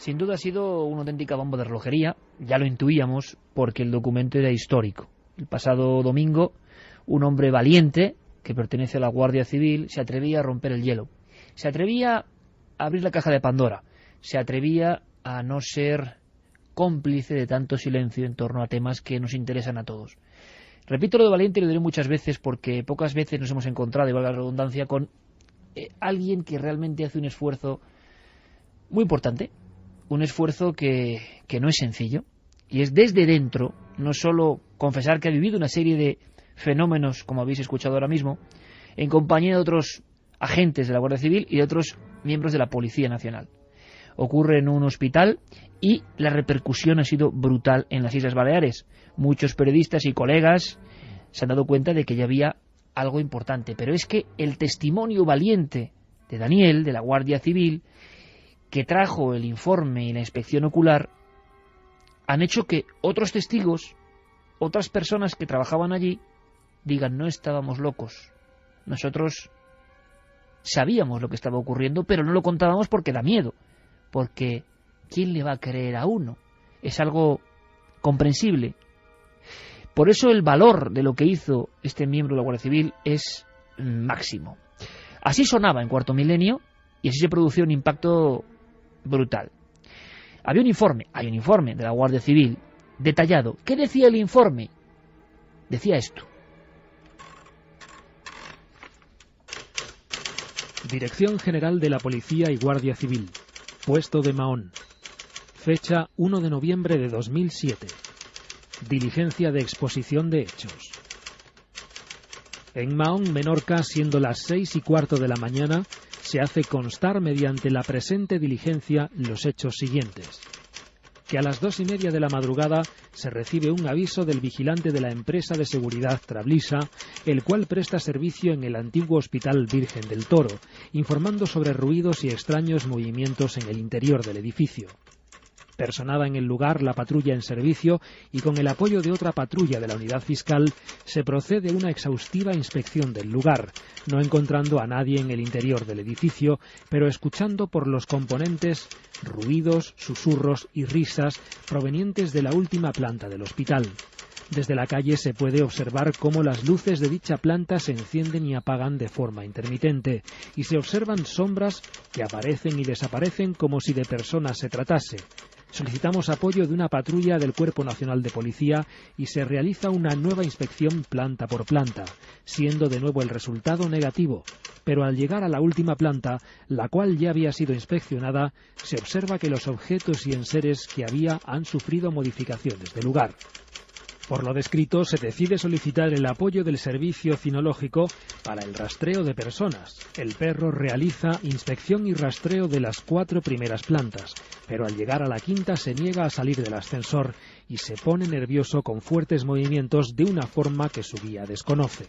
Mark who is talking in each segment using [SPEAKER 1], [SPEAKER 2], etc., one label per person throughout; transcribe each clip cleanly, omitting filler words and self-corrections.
[SPEAKER 1] Sin duda ha sido una auténtica bomba de relojería, ya lo intuíamos porque el documento era histórico. El pasado domingo, un hombre valiente, que pertenece a la Guardia Civil, se atrevía a romper el hielo, se atrevía a abrir la caja de Pandora, se atrevía a no ser cómplice de tanto silencio en torno a temas que nos interesan a todos. Repito lo de valiente y lo diré muchas veces porque pocas veces nos hemos encontrado, y valga la redundancia, con alguien que realmente hace un esfuerzo muy importante, un esfuerzo que no es sencillo, y es desde dentro, no solo confesar que ha vivido una serie de fenómenos, como habéis escuchado ahora mismo, en compañía de otros agentes de la Guardia Civil y de otros miembros de la Policía Nacional. Ocurre en un hospital y la repercusión ha sido brutal en las Islas Baleares. Muchos periodistas y colegas se han dado cuenta de que ya había algo importante, pero es que el testimonio valiente de Daniel, de la Guardia Civil, que trajo el informe y la inspección ocular, han hecho que otros testigos, otras personas que trabajaban allí, digan: no estábamos locos, nosotros sabíamos lo que estaba ocurriendo, pero no lo contábamos porque da miedo, porque ¿quién le va a creer a uno? Es algo comprensible. Por eso el valor de lo que hizo este miembro de la Guardia Civil es máximo. Así sonaba en Cuarto Milenio y así se produjo un impacto brutal. Hay un informe de la Guardia Civil detallado. ¿Qué decía el informe? Decía esto.
[SPEAKER 2] Dirección General de la Policía y Guardia Civil, Puesto de Mahón. Fecha 1 de noviembre de 2007. Diligencia de exposición de hechos. En Mahón, Menorca, siendo las 6:15 de la mañana, se hace constar mediante la presente diligencia los hechos siguientes. Que a las 2:30 de la madrugada se recibe un aviso del vigilante de la empresa de seguridad Trablisa, el cual presta servicio en el antiguo Hospital Virgen del Toro, informando sobre ruidos y extraños movimientos en el interior del edificio. Personada en el lugar la patrulla en servicio y con el apoyo de otra patrulla de la unidad fiscal se procede a una exhaustiva inspección del lugar, no encontrando a nadie en el interior del edificio, pero escuchando por los componentes ruidos, susurros y risas provenientes de la última planta del hospital. Desde la calle se puede observar cómo las luces de dicha planta se encienden y apagan de forma intermitente, y se observan sombras que aparecen y desaparecen como si de personas se tratase. Solicitamos apoyo de una patrulla del Cuerpo Nacional de Policía y se realiza una nueva inspección planta por planta, siendo de nuevo el resultado negativo, pero al llegar a la última planta, la cual ya había sido inspeccionada, se observa que los objetos y enseres que había han sufrido modificaciones de lugar. Por lo descrito, se decide solicitar el apoyo del servicio cinológico para el rastreo de personas. El perro realiza inspección y rastreo de las 4 primeras plantas, pero al llegar a la quinta se niega a salir del ascensor y se pone nervioso con fuertes movimientos de una forma que su guía desconoce.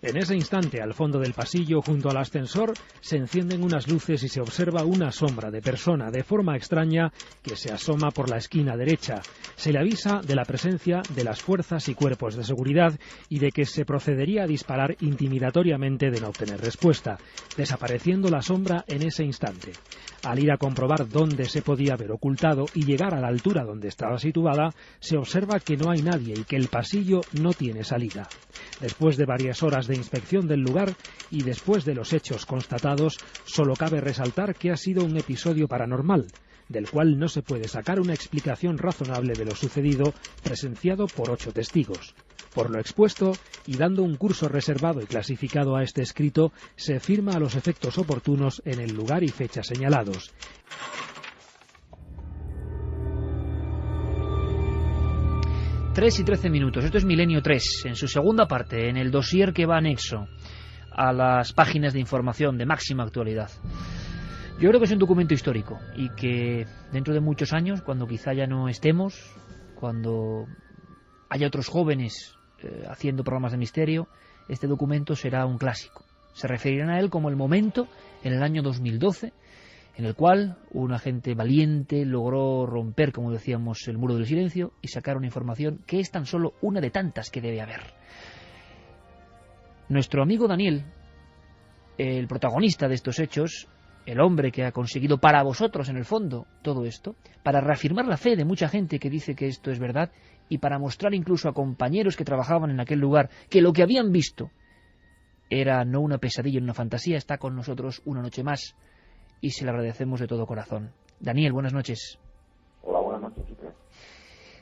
[SPEAKER 2] En ese instante, al fondo del pasillo, junto al ascensor, se encienden unas luces y se observa una sombra de persona de forma extraña que se asoma por la esquina derecha. Se le avisa de la presencia de las fuerzas y cuerpos de seguridad y de que se procedería a disparar intimidatoriamente de no obtener respuesta, desapareciendo la sombra en ese instante. Al ir a comprobar dónde se podía haber ocultado y llegar a la altura donde estaba situada, se observa que no hay nadie y que el pasillo no tiene salida. Después de varias horas de inspección del lugar y después de los hechos constatados, solo cabe resaltar que ha sido un episodio paranormal, del cual no se puede sacar una explicación razonable de lo sucedido, presenciado por 8 testigos. Por lo expuesto, y dando un curso reservado y clasificado a este escrito, se firma a los efectos oportunos en el lugar y fecha señalados.
[SPEAKER 1] Tres y 13 minutos. Esto es Milenio 3, en su segunda parte, en el dossier que va anexo a las páginas de información de máxima actualidad. Yo creo que es un documento histórico y que dentro de muchos años, cuando quizá ya no estemos, cuando haya otros jóvenes haciendo programas de misterio, este documento será un clásico. Se referirán a él como el momento, en el año 2012, en el cual un agente valiente logró romper, como decíamos, el muro del silencio y sacar una información que es tan solo una de tantas que debe haber. Nuestro amigo Daniel, el protagonista de estos hechos, el hombre que ha conseguido para vosotros, en el fondo, todo esto, para reafirmar la fe de mucha gente que dice que esto es verdad y para mostrar incluso a compañeros que trabajaban en aquel lugar que lo que habían visto era no una pesadilla, una fantasía. Está con nosotros una noche más y se le agradecemos de todo corazón. Daniel, buenas noches.
[SPEAKER 3] Hola, buenas noches.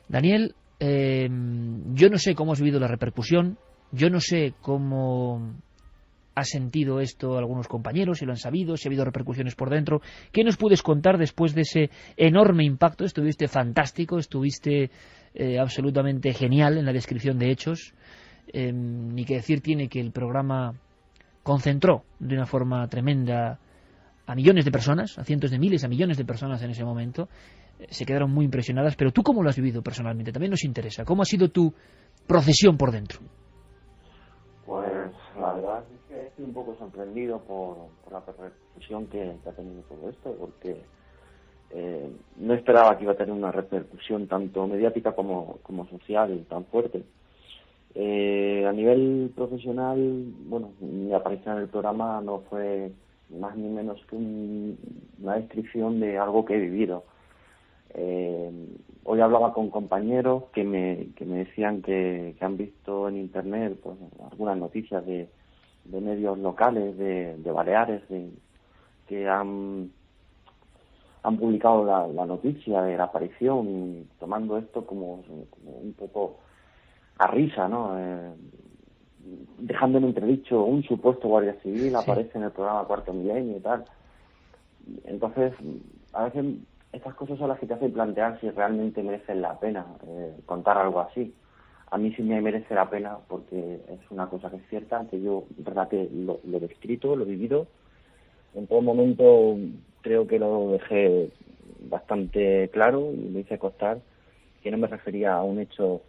[SPEAKER 1] Daniel, yo no sé cómo has vivido la repercusión, yo no sé cómo ha sentido esto algunos compañeros, si lo han sabido, si ha habido repercusiones por dentro. ¿Qué nos puedes contar después de ese enorme impacto? Estuviste fantástico, estuviste absolutamente genial en la descripción de hechos. Ni que decir tiene que el programa concentró de una forma tremenda a millones de personas, a cientos de miles, a millones de personas en ese momento. Se quedaron muy impresionadas, pero ¿tú cómo lo has vivido personalmente? También nos interesa. ¿Cómo ha sido tu procesión por dentro?
[SPEAKER 3] Pues la verdad es que estoy un poco sorprendido por la repercusión que ha tenido todo esto, porque no esperaba que iba a tener una repercusión tanto mediática como social tan fuerte. A nivel profesional, bueno, mi aparición en el programa no fue más ni menos que una descripción de algo que he vivido. Hoy hablaba con compañeros que me decían que han visto en internet pues algunas noticias de medios locales de Baleares que han publicado la noticia de la aparición, tomando esto como un poco a risa, ¿no? Dejando en entredicho un supuesto guardia civil, sí. Aparece en el programa Cuarto Milenio y tal. Entonces, a veces estas cosas son las que te hacen plantear si realmente merecen la pena contar algo así. A mí sí me merece la pena porque es una cosa que es cierta, que yo relaté lo descrito, lo vivido. En todo momento creo que lo dejé bastante claro y me hice constar que no me refería a un hecho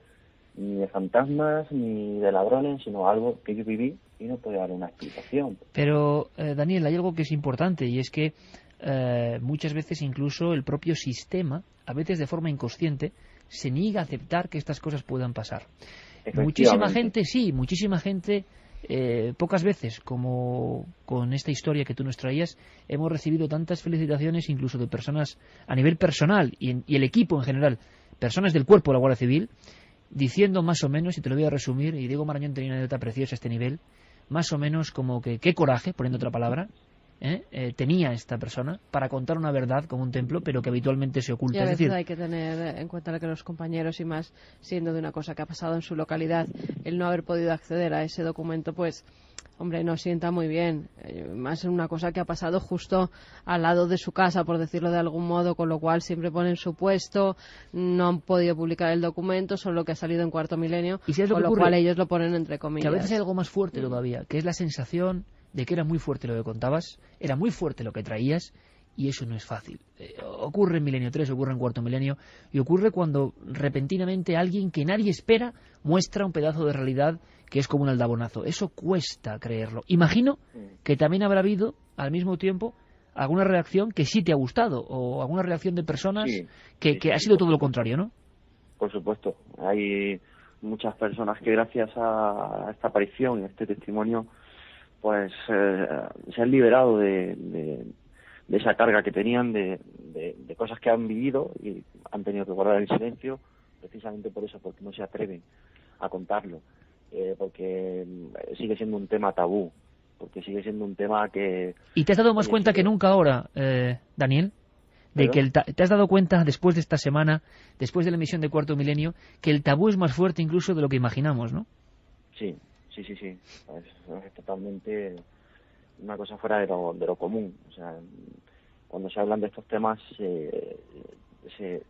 [SPEAKER 3] ni de fantasmas ni de ladrones, sino a algo que yo viví y no podía dar una explicación.
[SPEAKER 1] Pero, Daniel, hay algo que es importante y es que muchas veces incluso el propio sistema, a veces de forma inconsciente, se niega a aceptar que estas cosas puedan pasar. Muchísima gente, pocas veces, como con esta historia que tú nos traías, hemos recibido tantas felicitaciones incluso de personas a nivel personal y el equipo en general, personas del cuerpo de la Guardia Civil, diciendo más o menos, y te lo voy a resumir, y Diego Marañón tenía una anécdota preciosa a este nivel, más o menos como que qué coraje, poniendo otra palabra, tenía esta persona para contar una verdad como un templo, pero que habitualmente se oculta.
[SPEAKER 4] Y a veces
[SPEAKER 1] es decir,
[SPEAKER 4] hay que tener en cuenta que los compañeros, y más siendo de una cosa que ha pasado en su localidad, el no haber podido acceder a ese documento, pues, hombre, no sienta muy bien. Más en una cosa que ha pasado justo al lado de su casa, por decirlo de algún modo, con lo cual siempre ponen su puesto, no han podido publicar el documento, solo lo que ha salido en Cuarto Milenio,
[SPEAKER 1] ¿y si es lo
[SPEAKER 4] con
[SPEAKER 1] que
[SPEAKER 4] lo
[SPEAKER 1] ocurre?
[SPEAKER 4] cual ellos lo ponen entre comillas.
[SPEAKER 1] Que a veces hay algo más fuerte todavía, que es la sensación de que era muy fuerte lo que contabas, era muy fuerte lo que traías, y eso no es fácil. Ocurre en Milenio 3, ocurre en Cuarto Milenio, y ocurre cuando repentinamente alguien que nadie espera muestra un pedazo de realidad que es como un aldabonazo. Eso cuesta creerlo. Imagino que también habrá habido, al mismo tiempo, alguna reacción que sí te ha gustado, o alguna reacción de personas que ha sido todo lo contrario, ¿no?
[SPEAKER 3] Por supuesto. Hay muchas personas que gracias a esta aparición, a este testimonio, pues se han liberado de esa carga que tenían, de cosas que han vivido y han tenido que guardar el silencio, precisamente por eso, porque no se atreven a contarlo, porque sigue siendo un tema tabú, porque sigue siendo un tema que...
[SPEAKER 1] ¿Y te has dado más cuenta que nunca ahora, Daniel? De que te has dado cuenta después de esta semana, después de la emisión de Cuarto Milenio, que el tabú es más fuerte incluso de lo que imaginamos, ¿no?
[SPEAKER 3] Sí. Es totalmente una cosa fuera de lo común. O sea, cuando se hablan de estos temas se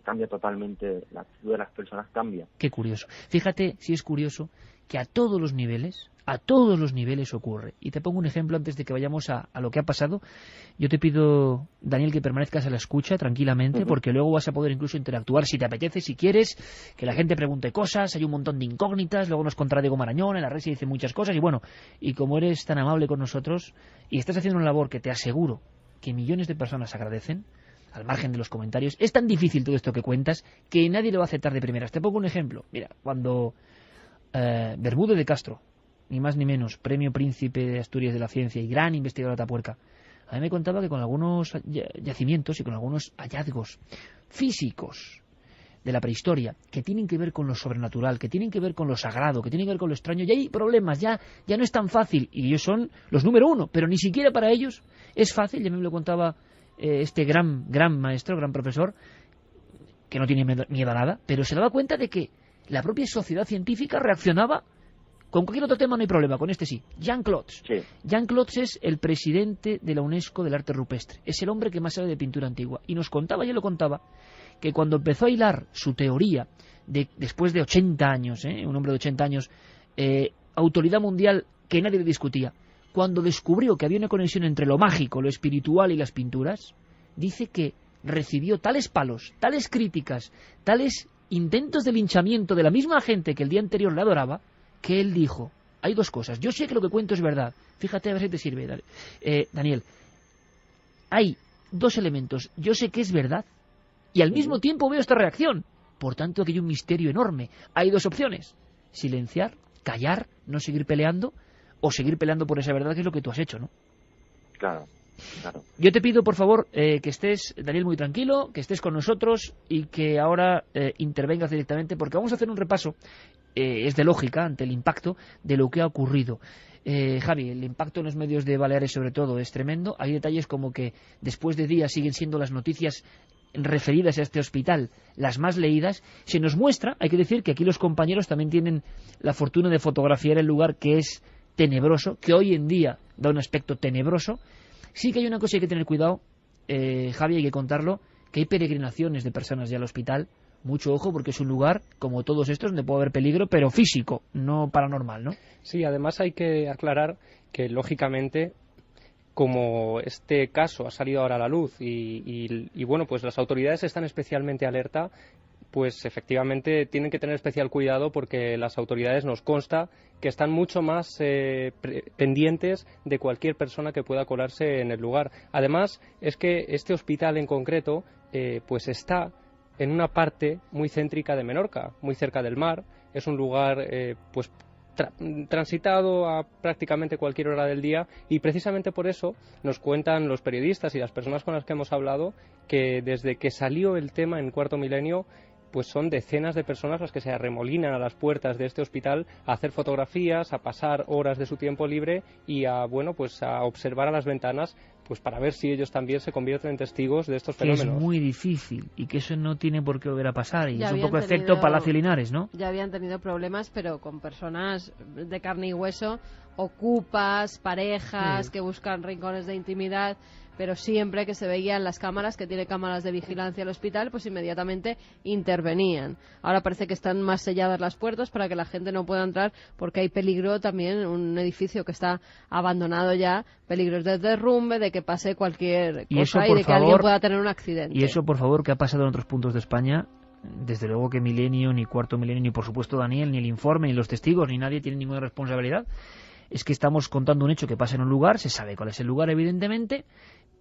[SPEAKER 3] cambia totalmente, la actitud de las personas cambia.
[SPEAKER 1] Qué curioso. Fíjate si es curioso que a todos los niveles ocurre. Y te pongo un ejemplo antes de que vayamos a lo que ha pasado. Yo te pido, Daniel, que permanezcas a la escucha tranquilamente, porque luego vas a poder incluso interactuar si te apetece, si quieres, que la gente pregunte cosas, hay un montón de incógnitas, luego nos contará Diego Marañón, en la red se dice muchas cosas, y bueno, y como eres tan amable con nosotros, y estás haciendo una labor que te aseguro que millones de personas agradecen, al margen de los comentarios, es tan difícil todo esto que cuentas que nadie lo va a aceptar de primeras. Te pongo un ejemplo. Mira, cuando Bermúdez de Castro, ni más ni menos, Premio Príncipe de Asturias de la Ciencia y gran investigador de Atapuerca, A mí me contaba que con algunos yacimientos y con algunos hallazgos físicos de la prehistoria, que tienen que ver con lo sobrenatural, que tienen que ver con lo sagrado, que tienen que ver con lo extraño, ya hay problemas, ya no es tan fácil, y ellos son los número uno, pero ni siquiera para ellos es fácil. Ya me lo contaba este gran maestro, gran profesor, que no tiene miedo a nada, pero se daba cuenta de que la propia sociedad científica reaccionaba. Con cualquier otro tema no hay problema, con este sí. Jean Clotes.
[SPEAKER 3] Sí.
[SPEAKER 1] Jean Clotes es el presidente de la UNESCO del arte rupestre. Es el hombre que más sabe de pintura antigua. Y nos contaba, ya lo contaba, que cuando empezó a hilar su teoría, después de 80 años, un hombre de 80 años, autoridad mundial que nadie le discutía, cuando descubrió que había una conexión entre lo mágico, lo espiritual y las pinturas, dice que recibió tales palos, tales críticas, tales intentos de linchamiento de la misma gente que el día anterior le adoraba, que él dijo, hay dos cosas, yo sé que lo que cuento es verdad, fíjate a ver si te sirve, Daniel, hay dos elementos, yo sé que es verdad, y al mismo tiempo veo esta reacción, por tanto aquí hay un misterio enorme. Hay dos opciones, silenciar, callar, no seguir peleando, o seguir peleando por esa verdad, que es lo que tú has hecho, ¿no?
[SPEAKER 3] Claro.
[SPEAKER 1] Yo te pido, por favor, que estés, Daniel, muy tranquilo, que estés con nosotros y que ahora intervengas directamente, porque vamos a hacer un repaso, es de lógica, ante el impacto de lo que ha ocurrido. Javi, el impacto en los medios de Baleares sobre todo es tremendo. Hay detalles como que después de días siguen siendo las noticias referidas a este hospital las más leídas. Se nos muestra, hay que decir que aquí los compañeros también tienen la fortuna de fotografiar el lugar, que es tenebroso, que hoy en día da un aspecto tenebroso. Sí que hay una cosa que hay que tener cuidado, Javi, hay que contarlo, que hay peregrinaciones de personas ya al hospital. Mucho ojo, porque es un lugar, como todos estos, donde puede haber peligro, pero físico, no paranormal, ¿no?
[SPEAKER 5] Sí, además hay que aclarar que, lógicamente, como este caso ha salido ahora a la luz y bueno, pues las autoridades están especialmente alerta, pues efectivamente tienen que tener especial cuidado, porque las autoridades, nos consta, que están mucho más pendientes de cualquier persona que pueda colarse en el lugar. Además, es que este hospital en concreto pues está en una parte muy céntrica de Menorca, muy cerca del mar. Es un lugar pues transitado a prácticamente cualquier hora del día, y precisamente por eso nos cuentan los periodistas y las personas con las que hemos hablado que desde que salió el tema en Cuarto Milenio, pues son decenas de personas las que se arremolinan a las puertas de este hospital a hacer fotografías, a pasar horas de su tiempo libre y a, bueno, pues a observar a las ventanas, pues para ver si ellos también se convierten en testigos de estos fenómenos.
[SPEAKER 1] Que es muy difícil y que eso no tiene por qué volver a pasar, y es un poco efecto Palacio Linares, ¿no?
[SPEAKER 4] Ya habían tenido problemas, pero con personas de carne y hueso, ocupas, parejas que buscan rincones de intimidad, pero siempre que se veían las cámaras, que tiene cámaras de vigilancia el hospital, pues inmediatamente intervenían. Ahora parece que están más selladas las puertas para que la gente no pueda entrar, porque hay peligro también, un edificio que está abandonado ya, peligros de derrumbe, de que pase cualquier cosa y de que alguien pueda tener un accidente.
[SPEAKER 1] Y eso, por favor, que ha pasado en otros puntos de España. Desde luego que Milenio, ni Cuarto Milenio, ni por supuesto Daniel, ni el informe, ni los testigos, ni nadie tiene ninguna responsabilidad. Es que estamos contando un hecho que pasa en un lugar, se sabe cuál es el lugar, evidentemente,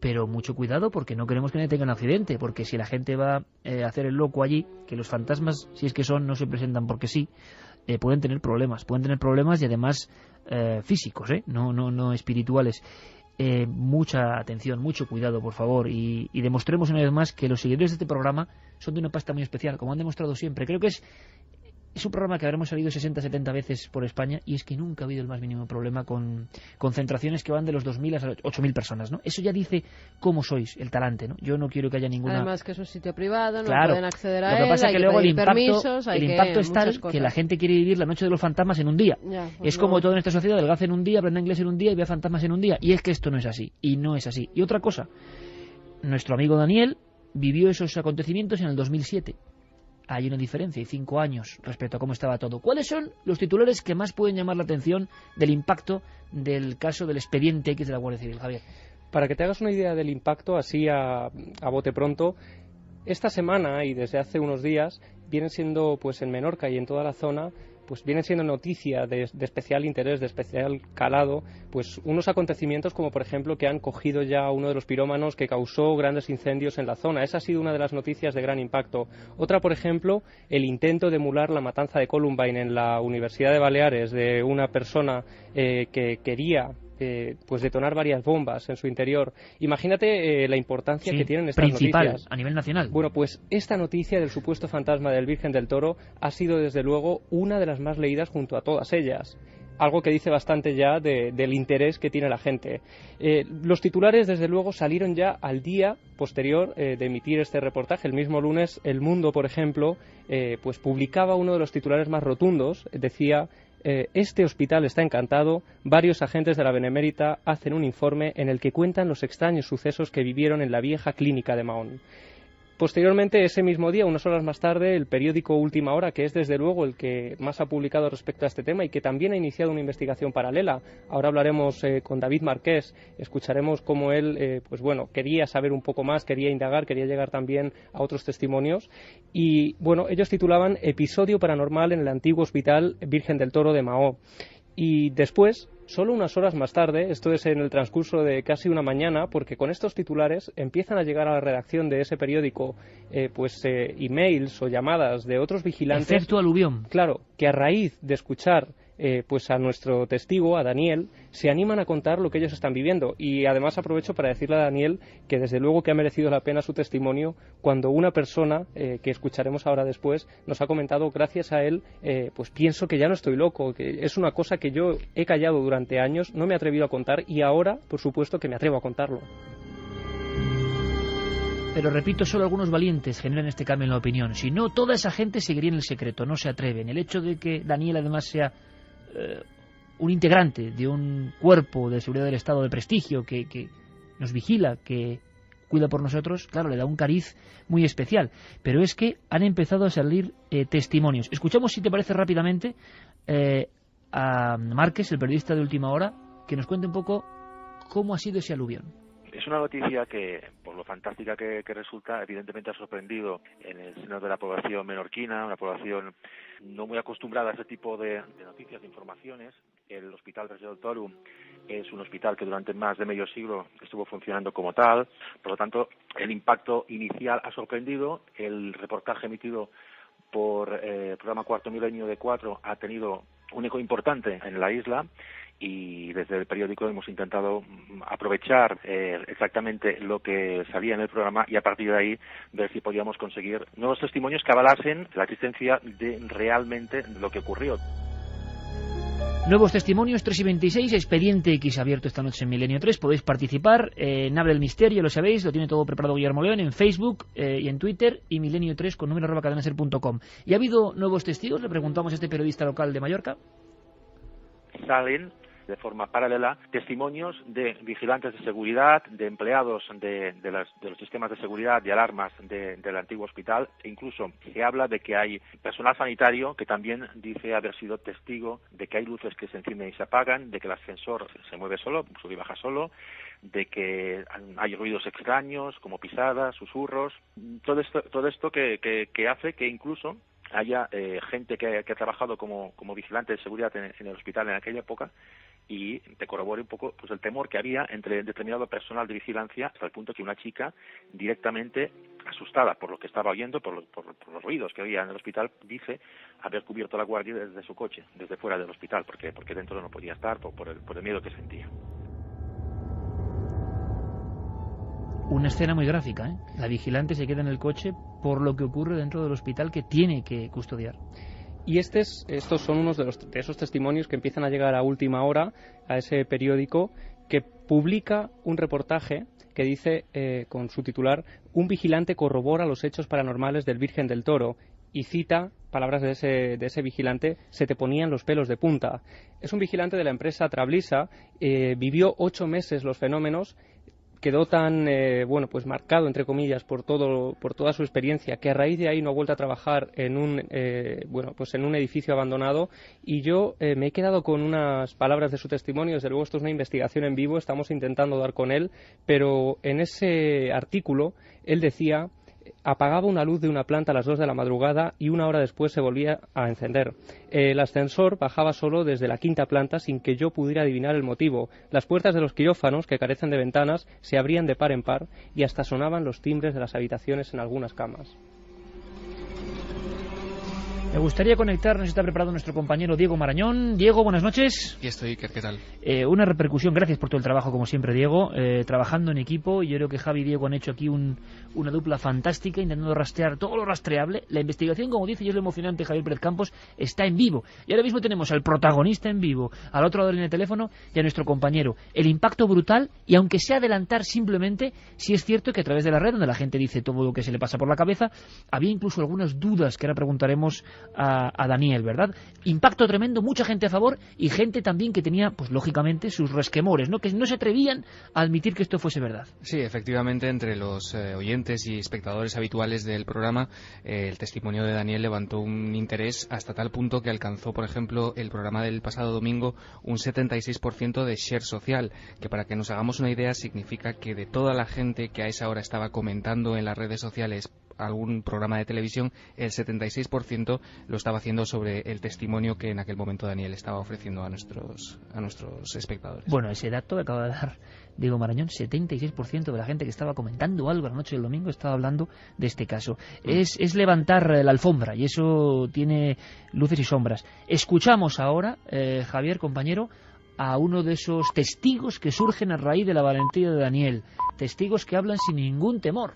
[SPEAKER 1] pero mucho cuidado, porque no queremos que nadie tenga un accidente, porque si la gente va a hacer el loco allí, que los fantasmas, si es que son, no se presentan porque sí, pueden tener problemas y además físicos, no espirituales. Mucha atención, mucho cuidado, por favor, y demostremos una vez más que los seguidores de este programa son de una pasta muy especial, como han demostrado siempre. Creo que es un programa que habremos salido 60-70 veces por España, y es que nunca ha habido el más mínimo problema con concentraciones que van de los 2.000 a las 8.000 personas, ¿no? Eso ya dice cómo sois, el talante, ¿no? Yo no quiero que haya ninguna...
[SPEAKER 4] Además que es un sitio privado, no
[SPEAKER 1] claro,
[SPEAKER 4] pueden acceder a él,
[SPEAKER 1] lo que pasa es que luego el impacto es tal
[SPEAKER 4] cosas.
[SPEAKER 1] Que la gente quiere vivir la noche de los fantasmas en un día.
[SPEAKER 4] Ya, pues
[SPEAKER 1] es como todo en esta sociedad, adelgaza en un día, aprenda inglés en un día y vea fantasmas en un día. Y es que esto no es así, y no es así. Y otra cosa, nuestro amigo Daniel vivió esos acontecimientos en el 2007. Hay una diferencia, hay 5 años respecto a cómo estaba todo. ¿Cuáles son los titulares que más pueden llamar la atención del impacto del caso del expediente X de la Guardia Civil, Javier?
[SPEAKER 5] Para que te hagas una idea del impacto, así a bote pronto, esta semana y desde hace unos días vienen siendo, pues en Menorca y en toda la zona, pues vienen siendo noticia de especial interés, de especial calado, pues unos acontecimientos como por ejemplo que han cogido ya a uno de los pirómanos que causó grandes incendios en la zona. Esa ha sido una de las noticias de gran impacto. Otra, por ejemplo, el intento de emular la matanza de Columbine en la Universidad de Baleares, de una persona que quería pues detonar varias bombas en su interior. Imagínate la importancia que tienen estas
[SPEAKER 1] principal,
[SPEAKER 5] noticias
[SPEAKER 1] a nivel nacional.
[SPEAKER 5] Bueno, pues esta noticia del supuesto fantasma del Virgen del Toro ha sido desde luego una de las más leídas junto a todas ellas. Algo que dice bastante ya del interés que tiene la gente. Los titulares, desde luego, salieron ya al día posterior de emitir este reportaje. El mismo lunes, El Mundo, por ejemplo, pues publicaba uno de los titulares más rotundos. Decía: este hospital está encantado. Varios agentes de la Benemérita hacen un informe en el que cuentan los extraños sucesos que vivieron en la vieja clínica de Mahón. Posteriormente, ese mismo día, unas horas más tarde, el periódico Última Hora, que es desde luego el que más ha publicado respecto a este tema y que también ha iniciado una investigación paralela. Ahora hablaremos con David Marqués, escucharemos cómo él, pues bueno, quería saber un poco más, quería indagar, quería llegar también a otros testimonios. Y bueno, ellos titulaban Episodio paranormal en el antiguo Hospital Virgen del Toro de Mahón. Y después, solo unas horas más tarde, esto es en el transcurso de casi una mañana, porque con estos titulares empiezan a llegar a la redacción de ese periódico emails o llamadas de otros vigilantes.
[SPEAKER 1] Efecto aluvión.
[SPEAKER 5] Claro, que a raíz de escuchar pues a nuestro testigo, a Daniel, se animan a contar lo que ellos están viviendo. Y además aprovecho para decirle a Daniel que desde luego que ha merecido la pena su testimonio cuando una persona, que escucharemos ahora después, nos ha comentado: gracias a él, pues pienso que ya no estoy loco, que es una cosa que yo he callado durante años, no me he atrevido a contar y ahora, por supuesto, que me atrevo a contarlo.
[SPEAKER 1] Pero repito, solo algunos valientes generan este cambio en la opinión. Si no, toda esa gente seguiría en el secreto, no se atreven. El hecho de que Daniel además sea un integrante de un cuerpo de seguridad del Estado de prestigio que nos vigila, que cuida por nosotros, claro, le da un cariz muy especial. Pero es que han empezado a salir testimonios. Escuchamos, si te parece, rápidamente a Márquez, el periodista de Última Hora, que nos cuente un poco cómo ha sido ese aluvión.
[SPEAKER 6] Es una noticia que, por lo fantástica que resulta, evidentemente ha sorprendido en el seno de la población menorquina, una población no muy acostumbrada a este tipo de noticias, de informaciones. El Hospital Virgen del Toro es un hospital que durante más de medio siglo estuvo funcionando como tal, por lo tanto el impacto inicial ha sorprendido. El reportaje emitido por el programa Cuarto Milenio de 4 ha tenido un eco importante en la isla, y desde el periódico hemos intentado aprovechar exactamente lo que salía en el programa y a partir de ahí ver si podíamos conseguir nuevos testimonios que avalasen la existencia de realmente lo que ocurrió.
[SPEAKER 1] Nuevos testimonios, 3:26, Expediente X abierto esta noche en Milenio 3. Podéis participar, Nave del Misterio, lo sabéis, lo tiene todo preparado Guillermo León en Facebook y en Twitter, y Milenio 3 con número@cadenaser.com. ¿Y ha habido nuevos testigos? Le preguntamos a este periodista local de Mallorca.
[SPEAKER 6] Salen de forma paralela testimonios de vigilantes de seguridad, de empleados de los sistemas de seguridad y alarmas del antiguo hospital, e incluso se habla de que hay personal sanitario que también dice haber sido testigo de que hay luces que se encienden y se apagan, de que el ascensor se mueve solo, sube y baja solo, de que hay ruidos extraños como pisadas, susurros, todo esto que hace que incluso haya gente que ha trabajado como vigilante de seguridad en el hospital en aquella época, y te corrobore un poco pues el temor que había entre determinado personal de vigilancia, hasta el punto que una chica directamente asustada por lo que estaba oyendo, por los ruidos que había en el hospital, dice haber cubierto la guardia desde su coche, desde fuera del hospital, porque dentro no podía estar por el miedo que sentía.
[SPEAKER 1] Una escena muy gráfica, ¿eh? La vigilante se queda en el coche por lo que ocurre dentro del hospital que tiene que custodiar.
[SPEAKER 5] Y estos son unos de esos testimonios que empiezan a llegar a Última Hora, a ese periódico que publica un reportaje que dice, con su titular, Un vigilante corrobora los hechos paranormales del Virgen del Toro, y cita palabras de ese vigilante: se te ponían los pelos de punta. Es un vigilante de la empresa Trablisa, vivió 8 meses los fenómenos, quedó tan pues marcado, entre comillas, por toda su experiencia, que a raíz de ahí no ha vuelto a trabajar en un edificio abandonado. Y yo me he quedado con unas palabras de su testimonio. Desde luego esto es una investigación en vivo, estamos intentando dar con él, pero en ese artículo él decía: apagaba una luz de una planta a las 2 de la madrugada y 1 hora después se volvía a encender. El ascensor bajaba solo desde la 5ª planta sin que yo pudiera adivinar el motivo. Las puertas de los quirófanos, que carecen de ventanas, se abrían de par en par y hasta sonaban los timbres de las habitaciones en algunas camas.
[SPEAKER 1] Me gustaría conectar, nos está preparado nuestro compañero Diego Marañón. Diego, buenas noches.
[SPEAKER 7] Aquí estoy, ¿qué tal?
[SPEAKER 1] Una repercusión, gracias por todo el trabajo, como siempre, Diego, trabajando en equipo. Yo creo que Javi y Diego han hecho aquí una dupla fantástica, intentando rastrear todo lo rastreable. La investigación, como dice, y es lo emocionante, Javier Pérez Campos, está en vivo. Y ahora mismo tenemos al protagonista en vivo, al otro lado de la línea de teléfono, y a nuestro compañero. El impacto brutal, y aunque sea adelantar simplemente, sí es cierto que a través de la red, donde la gente dice todo lo que se le pasa por la cabeza, había incluso algunas dudas que ahora preguntaremos a Daniel, ¿verdad? Impacto tremendo, mucha gente a favor y gente también que tenía, pues lógicamente, sus resquemores, ¿no? Que no se atrevían a admitir que esto fuese verdad.
[SPEAKER 7] Sí, efectivamente, entre los oyentes y espectadores habituales del programa, el testimonio de Daniel levantó un interés hasta tal punto que alcanzó, por ejemplo, el programa del pasado domingo un 76% de share social, que para que nos hagamos una idea significa que de toda la gente que a esa hora estaba comentando en las redes sociales algún programa de televisión, el 76% lo estaba haciendo sobre el testimonio que en aquel momento Daniel estaba ofreciendo a nuestros espectadores.
[SPEAKER 1] Bueno, ese dato que acaba de dar Diego Marañón, 76% de la gente que estaba comentando algo la noche del domingo estaba hablando de este caso. Es levantar la alfombra y eso tiene luces y sombras. Escuchamos ahora, Javier, compañero, a uno de esos testigos que surgen a raíz de la valentía de Daniel. Testigos que hablan sin ningún temor.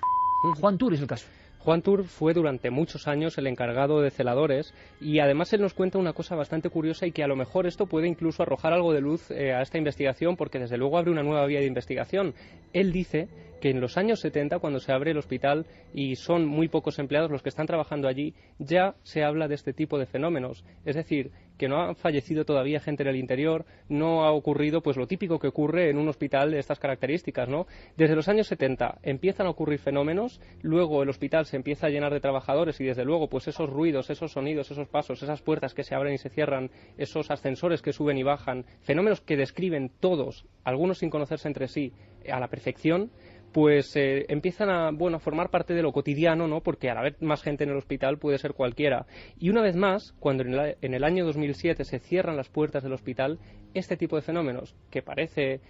[SPEAKER 1] Juan Tur es el caso.
[SPEAKER 5] Juan Tur fue durante muchos años el encargado de celadores y además él nos cuenta una cosa bastante curiosa y que a lo mejor esto puede incluso arrojar algo de luz a esta investigación, porque desde luego abre una nueva vía de investigación. Él dice que en los años 70, cuando se abre el hospital y son muy pocos empleados los que están trabajando allí, ya se habla de este tipo de fenómenos. Es decir, que no ha fallecido todavía gente en el interior, no ha ocurrido pues lo típico que ocurre en un hospital de estas características, ¿no? Desde los años 70 empiezan a ocurrir fenómenos, luego el hospital se empieza a llenar de trabajadores y desde luego pues esos ruidos, esos sonidos, esos pasos, esas puertas que se abren y se cierran, esos ascensores que suben y bajan, fenómenos que describen todos, algunos sin conocerse entre sí, a la perfección, pues empiezan a formar parte de lo cotidiano, ¿no? Porque al haber más gente en el hospital puede ser cualquiera. Y una vez más, cuando en el año 2007 se cierran las puertas del hospital, este tipo de fenómenos, que parece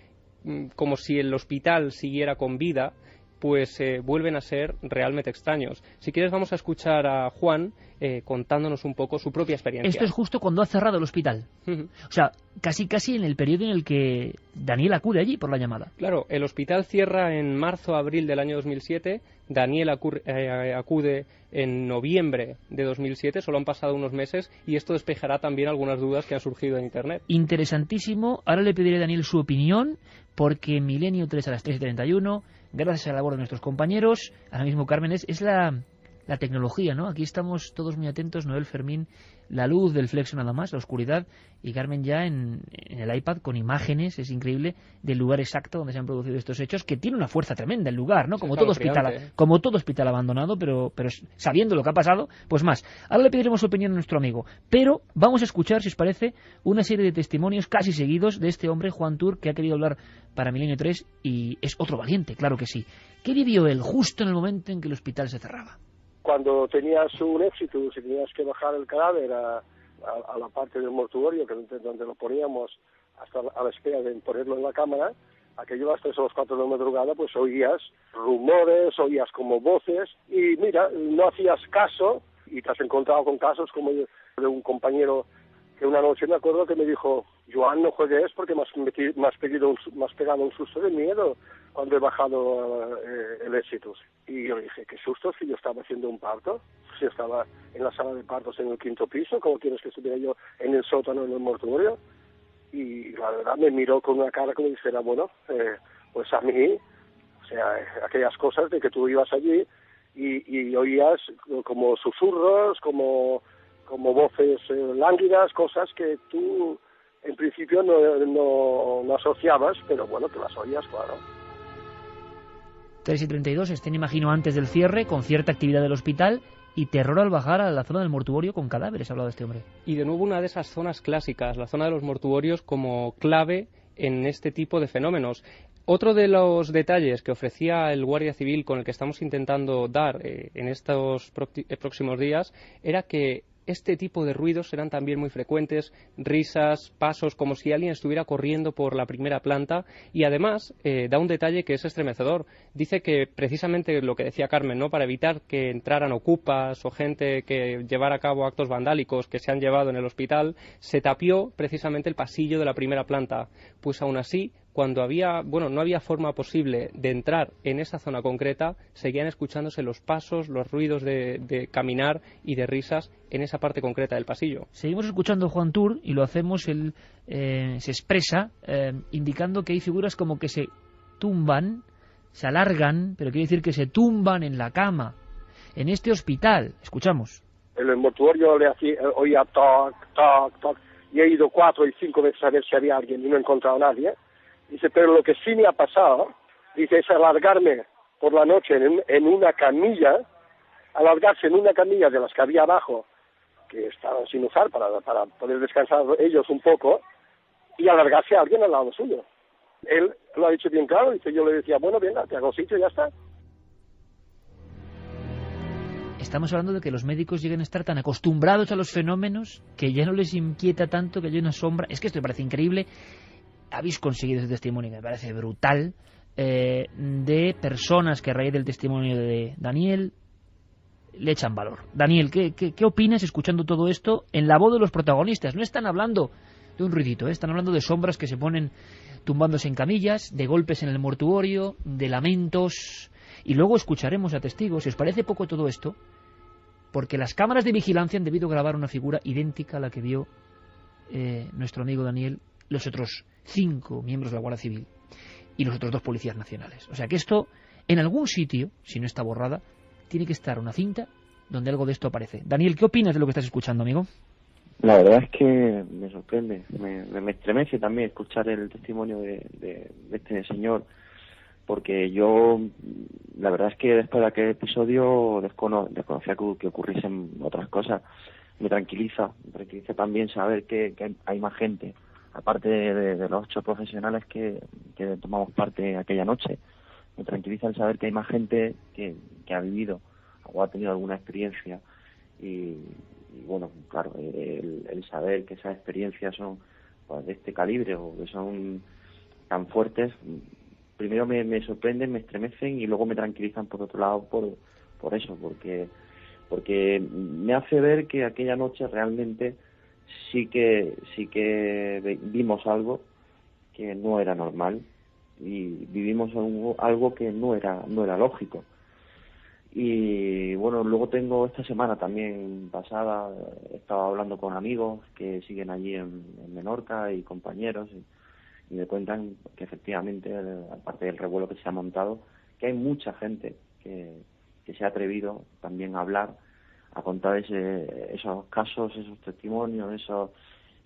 [SPEAKER 5] como si el hospital siguiera con vida, pues vuelven a ser realmente extraños. Si quieres vamos a escuchar a Juan contándonos un poco su propia experiencia.
[SPEAKER 1] Esto es justo cuando ha cerrado el hospital. O sea, casi en el periodo en el que Daniel acude allí por la llamada.
[SPEAKER 5] Claro, el hospital cierra en marzo-abril del año 2007, Daniel acude en noviembre de 2007, solo han pasado unos meses y esto despejará también algunas dudas que han surgido en Internet.
[SPEAKER 1] Interesantísimo. Ahora le pediré a Daniel su opinión, porque Milenio 3 a las 3:31, gracias a la labor de nuestros compañeros, ahora mismo Carmen, es la tecnología, ¿no? Aquí estamos todos muy atentos, Noel, Fermín, la luz del flexo nada más, la oscuridad, y Carmen ya en el iPad con imágenes, es increíble, del lugar exacto donde se han producido estos hechos, que tiene una fuerza tremenda el lugar, ¿no? Como todo hospital abandonado, pero sabiendo lo que ha pasado, pues más. Ahora le pediremos su opinión a nuestro amigo, pero vamos a escuchar, si os parece, una serie de testimonios casi seguidos de este hombre, Juan Tur, que ha querido hablar para Milenio 3 y es otro valiente, claro que sí. ¿Qué vivió él justo en el momento en que el hospital se cerraba?
[SPEAKER 8] Cuando tenías un éxito, si tenías que bajar el cadáver a la parte del mortuorio, que donde lo poníamos hasta a la espera de ponerlo en la cámara, aquello a las 3 o las 4 de la madrugada, pues oías rumores, oías como voces, y mira, no hacías caso, y te has encontrado con casos como de un compañero que una noche me acuerdo que me dijo: Joan, no juegues porque me has pegado un susto de miedo cuando he bajado el éxito. Y yo le dije: ¿qué susto? Si yo estaba haciendo un parto, si estaba en la sala de partos en el 5º piso, ¿cómo quieres que estuviera yo en el sótano, en el mortuorio? Y la verdad me miró con una cara como dijera: bueno, pues a mí, o sea, aquellas cosas de que tú ibas allí y oías como susurros, como voces lánguidas, cosas que tú en principio no asociabas, pero bueno, que las oías, claro.
[SPEAKER 1] 3:32, estén, imagino, antes del cierre, con cierta actividad del hospital y terror al bajar a la zona del mortuorio con cadáveres, ha hablado este hombre.
[SPEAKER 5] Y de nuevo una de esas zonas clásicas, la zona de los mortuorios como clave en este tipo de fenómenos. Otro de los detalles que ofrecía el Guardia Civil con el que estamos intentando dar en estos próximos días era que este tipo de ruidos eran también muy frecuentes, risas, pasos, como si alguien estuviera corriendo por la primera planta, y además da un detalle que es estremecedor. Dice que precisamente lo que decía Carmen, ¿no?, para evitar que entraran ocupas o gente que llevara a cabo actos vandálicos que se han llevado en el hospital, se tapió precisamente el pasillo de la primera planta. Pues aún así, cuando no había forma posible de entrar en esa zona concreta, seguían escuchándose los pasos, los ruidos de caminar y de risas en esa parte concreta del pasillo.
[SPEAKER 1] Seguimos escuchando a Juan Tur y lo hacemos, él se expresa indicando que hay figuras como que se tumban, se alargan, pero quiere decir que se tumban en la cama, en este hospital. Escuchamos.
[SPEAKER 8] En el mortuorio oía toc, toc, toc, y he ido 4 y 5 veces a ver si había alguien y no he encontrado a nadie. Dice, pero lo que sí me ha pasado, dice, es alargarme por la noche en una camilla, alargarse en una camilla de las que había abajo, que estaban sin usar para poder descansar ellos un poco, y alargarse a alguien al lado suyo. Él lo ha dicho bien claro, dice, yo le decía, bueno, venga, te hago sitio y ya está.
[SPEAKER 1] Estamos hablando de que los médicos lleguen a estar tan acostumbrados a los fenómenos que ya no les inquieta tanto que haya una sombra. Es que esto me parece increíble. Habéis conseguido ese testimonio que me parece brutal, de personas que a raíz del testimonio de Daniel le echan valor. Daniel, ¿qué opinas escuchando todo esto en la voz de los protagonistas? No están hablando de un ruidito, están hablando de sombras que se ponen tumbándose en camillas, de golpes en el mortuorio, de lamentos, y luego escucharemos a testigos. Si os parece poco todo esto, porque las cámaras de vigilancia han debido grabar una figura idéntica a la que vio nuestro amigo Daniel, los otros 5 miembros de la Guardia Civil y los otros 2 policías nacionales. O sea que esto, en algún sitio, si no está borrada, tiene que estar una cinta donde algo de esto aparece. Daniel, ¿qué opinas de lo que estás escuchando, amigo?
[SPEAKER 3] La verdad es que me sorprende, me estremece también escuchar el testimonio de este señor, porque yo, la verdad es que después de aquel episodio desconocía que ocurriesen otras cosas. Me tranquiliza también saber que hay más gente, aparte de los 8 profesionales que tomamos parte aquella noche. Me tranquiliza el saber que hay más gente que ha vivido o ha tenido alguna experiencia, y bueno, claro, el saber que esas experiencias son, pues, de este calibre o que son tan fuertes, primero me sorprenden, me estremecen, y luego me tranquilizan por otro lado por eso, porque me hace ver que aquella noche realmente sí que vimos algo que no era normal, y vivimos algo que no era lógico. Y bueno, luego tengo esta semana también pasada, he estado hablando con amigos que siguen allí en Menorca y compañeros, y me cuentan que efectivamente, aparte del revuelo que se ha montado, que hay mucha gente que se ha atrevido también a hablar, a contar esos casos, esos testimonios,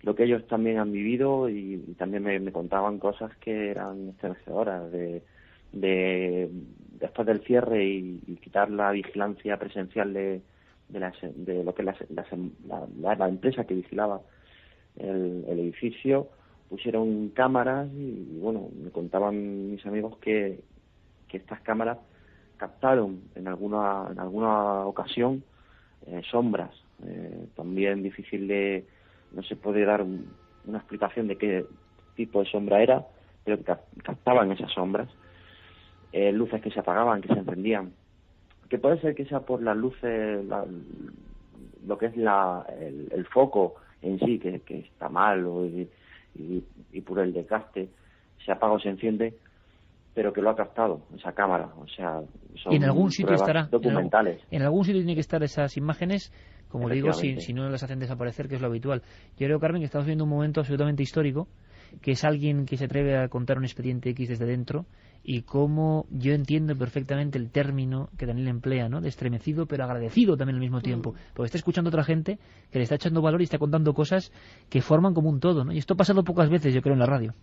[SPEAKER 3] lo que ellos también han vivido, y también me contaban cosas que eran estremecedoras, después del cierre y quitar la vigilancia presencial de lo que es la empresa que vigilaba el edificio. Pusieron cámaras y bueno, me contaban mis amigos que estas cámaras captaron en alguna ocasión sombras. También difícil no se puede dar una explicación de qué tipo de sombra era, pero que captaban esas sombras. Luces que se apagaban, que se encendían, que puede ser que sea por las luces, lo que es el foco en sí, que está mal, y por el desgaste se apaga o se enciende, pero que lo ha captado esa cámara. O sea, son
[SPEAKER 1] y en algún sitio estará
[SPEAKER 3] documentales.
[SPEAKER 1] En algún sitio tiene que estar esas imágenes, como digo, si no las hacen desaparecer, que es lo habitual. Yo creo, Carmen, que estamos viendo un momento absolutamente histórico, que es alguien que se atreve a contar un expediente X desde dentro, y cómo yo entiendo perfectamente el término que Daniel emplea, ¿no?, de estremecido pero agradecido también al mismo tiempo, porque está escuchando a otra gente que le está echando valor y está contando cosas que forman como un todo, ¿no? Y esto ha pasado pocas veces, yo creo, en la radio.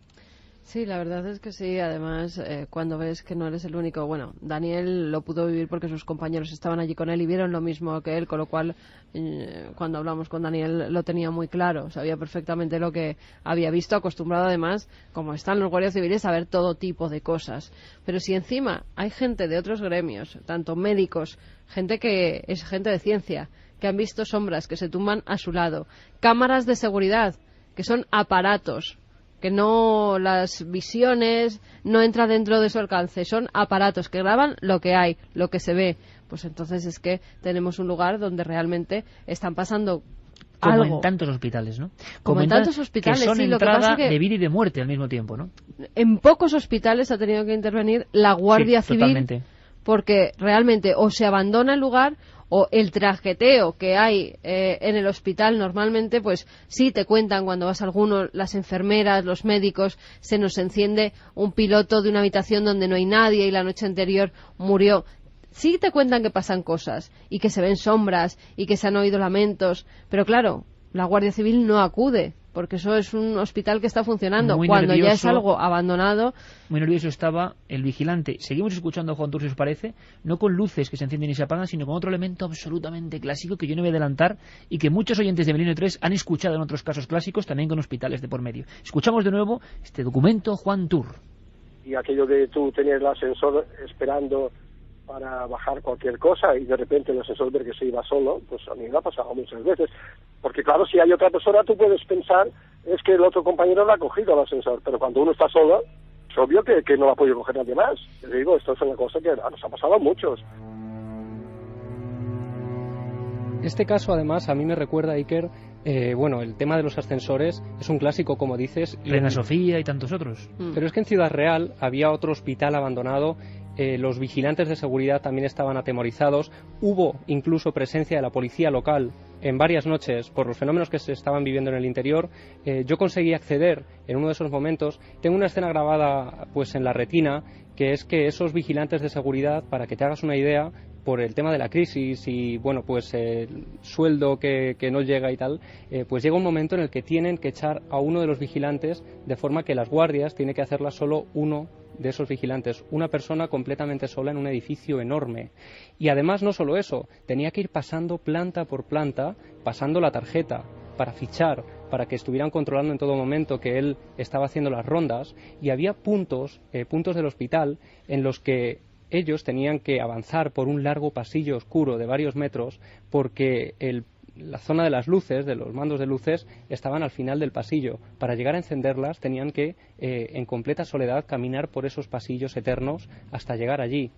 [SPEAKER 4] Sí, la verdad es que sí. Además, cuando ves que no eres el único, bueno, Daniel lo pudo vivir porque sus compañeros estaban allí con él y vieron lo mismo que él, con lo cual, cuando hablamos con Daniel lo tenía muy claro, sabía perfectamente lo que había visto, acostumbrado además, como están los guardias civiles, a ver todo tipo de cosas. Pero si encima hay gente de otros gremios, tanto médicos, gente que es gente de ciencia, que han visto sombras que se tumban a su lado, cámaras de seguridad, que son aparatos, que no, las visiones no entra dentro de su alcance, son aparatos que graban lo que hay, lo que se ve, pues entonces es que tenemos un lugar donde realmente están pasando
[SPEAKER 1] como
[SPEAKER 4] algo.
[SPEAKER 1] En tantos hospitales, ¿no?
[SPEAKER 4] Como en tantos hospitales,
[SPEAKER 1] que son
[SPEAKER 4] sí, lo que
[SPEAKER 1] entrada
[SPEAKER 4] pasa que
[SPEAKER 1] de vida y de muerte al mismo tiempo, ¿no?
[SPEAKER 4] En pocos hospitales ha tenido que intervenir la Guardia
[SPEAKER 1] Sí,
[SPEAKER 4] Civil,
[SPEAKER 1] totalmente.
[SPEAKER 4] porque realmente o se abandona el lugar o el trajeteo que hay en el hospital normalmente, pues sí te cuentan cuando vas a alguno, las enfermeras, los médicos, se nos enciende un piloto de una habitación donde no hay nadie y la noche anterior murió. Sí te cuentan que pasan cosas y que se ven sombras y que se han oído lamentos, pero claro, la Guardia Civil no acude, porque eso es un hospital que está funcionando.
[SPEAKER 1] Muy
[SPEAKER 4] cuando ya es
[SPEAKER 1] nervioso.
[SPEAKER 4] algo abandonado.
[SPEAKER 1] Muy nervioso estaba el vigilante. Seguimos escuchando a Juan Tur, si os parece, no con luces que se encienden y se apagan, sino con otro elemento absolutamente clásico que yo no voy a adelantar y que muchos oyentes de Milenio 3 han escuchado en otros casos clásicos, también con hospitales de por medio. Escuchamos de nuevo este documento, Juan Tur.
[SPEAKER 8] Y aquello de tú tenías el ascensor esperando para bajar cualquier cosa y de repente el ascensor ver que se iba solo, pues a mí me ha pasado muchas veces. Porque claro, si hay otra persona tú puedes pensar es que el otro compañero le ha cogido el ascensor, pero cuando uno está solo, es obvio que no la ha podido coger nadie más. Te digo, esto es una cosa que nos ha pasado a muchos.
[SPEAKER 5] Este caso, además, a mí me recuerda, Iker, bueno, el tema de los ascensores es un clásico, como dices.
[SPEAKER 1] Reina Sofía y tantos otros.
[SPEAKER 5] Pero es que en Ciudad Real había otro hospital abandonado. Los vigilantes de seguridad también estaban atemorizados. Hubo incluso presencia de la policía local en varias noches por los fenómenos que se estaban viviendo en el interior. Yo conseguí acceder en uno de esos momentos. Tengo una escena grabada pues en la retina, que es que esos vigilantes de seguridad, para que te hagas una idea, por el tema de la crisis y bueno pues el sueldo que no llega y tal, pues llega un momento en el que tienen que echar a uno de los vigilantes, de forma que las guardias tiene que hacerlas solo uno de esos vigilantes, una persona completamente sola en un edificio enorme. Y además no solo eso, tenía que ir pasando planta por planta, pasando la tarjeta para fichar, para que estuvieran controlando en todo momento que él estaba haciendo las rondas, y había puntos del hospital en los que ellos tenían que avanzar por un largo pasillo oscuro de varios metros porque la zona de las luces, de los mandos de luces, estaban al final del pasillo. Para llegar a encenderlas tenían que, en completa soledad, caminar por esos pasillos eternos hasta llegar allí.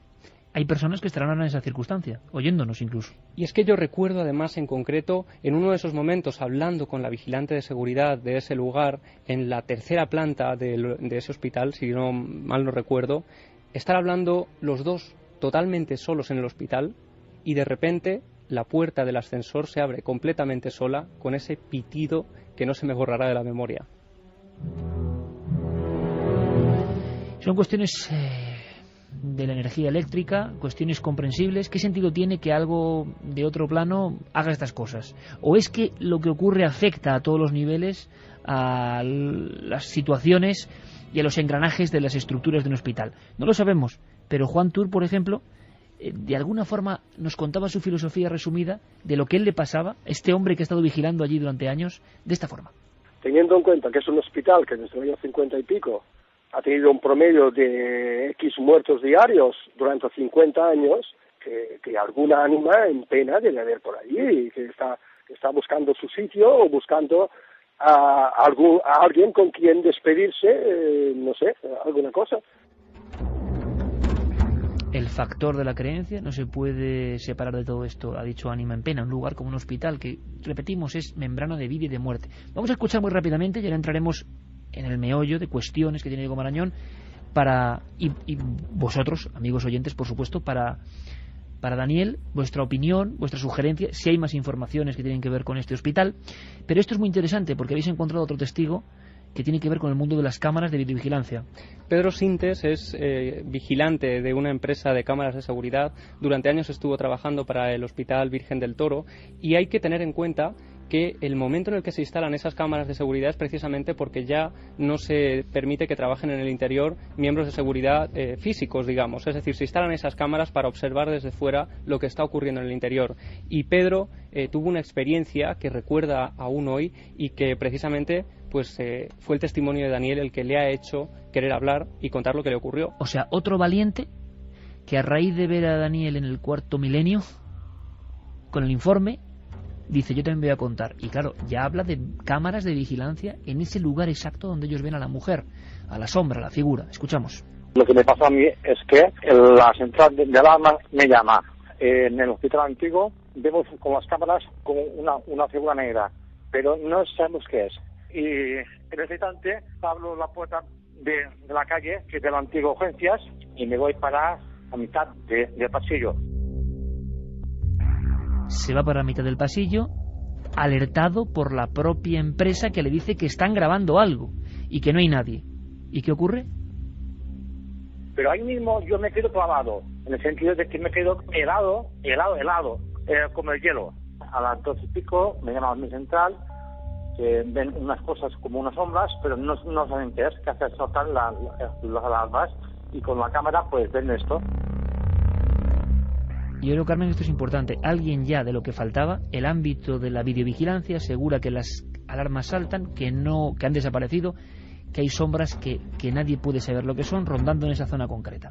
[SPEAKER 1] Hay personas que estarán ahora en esa circunstancia, oyéndonos incluso.
[SPEAKER 5] Y es que yo recuerdo además en concreto, en uno de esos momentos, hablando con la vigilante de seguridad de ese lugar, en la tercera planta de ese hospital, si no mal no recuerdo, estar hablando los dos totalmente solos en el hospital y de repente la puerta del ascensor se abre completamente sola con ese pitido que no se me borrará de la memoria.
[SPEAKER 1] Son cuestiones de la energía eléctrica, cuestiones comprensibles. ¿Qué sentido tiene que algo de otro plano haga estas cosas? ¿O es que lo que ocurre afecta a todos los niveles, a las situaciones y a los engranajes de las estructuras de un hospital? No lo sabemos, pero Juan Tur, por ejemplo, de alguna forma nos contaba su filosofía resumida de lo que él le pasaba, este hombre que ha estado vigilando allí durante años, de esta forma.
[SPEAKER 8] Teniendo en cuenta que es un hospital que desde el año 50 y pico ha tenido un promedio de X muertos diarios durante 50 años, que alguna ánima en pena debe haber por allí, y que está buscando su sitio o buscando a alguien con quien despedirse, no sé, alguna cosa.
[SPEAKER 1] El factor de la creencia no se puede separar de todo esto, ha dicho Ánima en Pena, un lugar como un hospital que, repetimos, es membrana de vida y de muerte. Vamos a escuchar muy rápidamente y ahora entraremos en el meollo de cuestiones que tiene Diego Marañón y vosotros, amigos oyentes, por supuesto, para Daniel, vuestra opinión, vuestra sugerencia, si hay más informaciones que tienen que ver con este hospital. Pero esto es muy interesante porque habéis encontrado otro testigo que tiene que ver con el mundo de las cámaras de videovigilancia.
[SPEAKER 5] Pedro Sintes es vigilante de una empresa de cámaras de seguridad. Durante años estuvo trabajando para el Hospital Virgen del Toro y hay que tener en cuenta que el momento en el que se instalan esas cámaras de seguridad es precisamente porque ya no se permite que trabajen en el interior miembros de seguridad físicos, digamos. Es decir, se instalan esas cámaras para observar desde fuera lo que está ocurriendo en el interior. Y Pedro tuvo una experiencia que recuerda aún hoy y que precisamente pues fue el testimonio de Daniel el que le ha hecho querer hablar y contar lo que le ocurrió.
[SPEAKER 1] O sea, otro valiente que a raíz de ver a Daniel en el cuarto milenio, con el informe, dice, yo también voy a contar. Y claro, ya habla de cámaras de vigilancia en ese lugar exacto donde ellos ven a la mujer, a la sombra, a la figura. Escuchamos.
[SPEAKER 8] Lo que me pasó a mí es que la central de alarma me llama. En el hospital antiguo vemos con las cámaras como una figura negra, pero no sabemos qué es. Y en ese instante abro la puerta de la calle, que es de la antigua urgencias, y me voy para a mitad del pasillo.
[SPEAKER 1] Se va para la mitad del pasillo, alertado por la propia empresa que le dice que están grabando algo y que no hay nadie. ¿Y qué ocurre?
[SPEAKER 8] Pero ahí mismo yo me quedo clavado, en el sentido de que me quedo helado, como el hielo. A las 12:00 me llaman a mi central, que ven unas cosas como unas sombras, pero no saben qué es, que hace saltar las alarmas, y con la cámara pues ven esto.
[SPEAKER 1] Yo creo, Carmen, esto es importante. Alguien ya de lo que faltaba, el ámbito de la videovigilancia, asegura que las alarmas saltan, que han desaparecido, que hay sombras que nadie puede saber lo que son, rondando en esa zona concreta.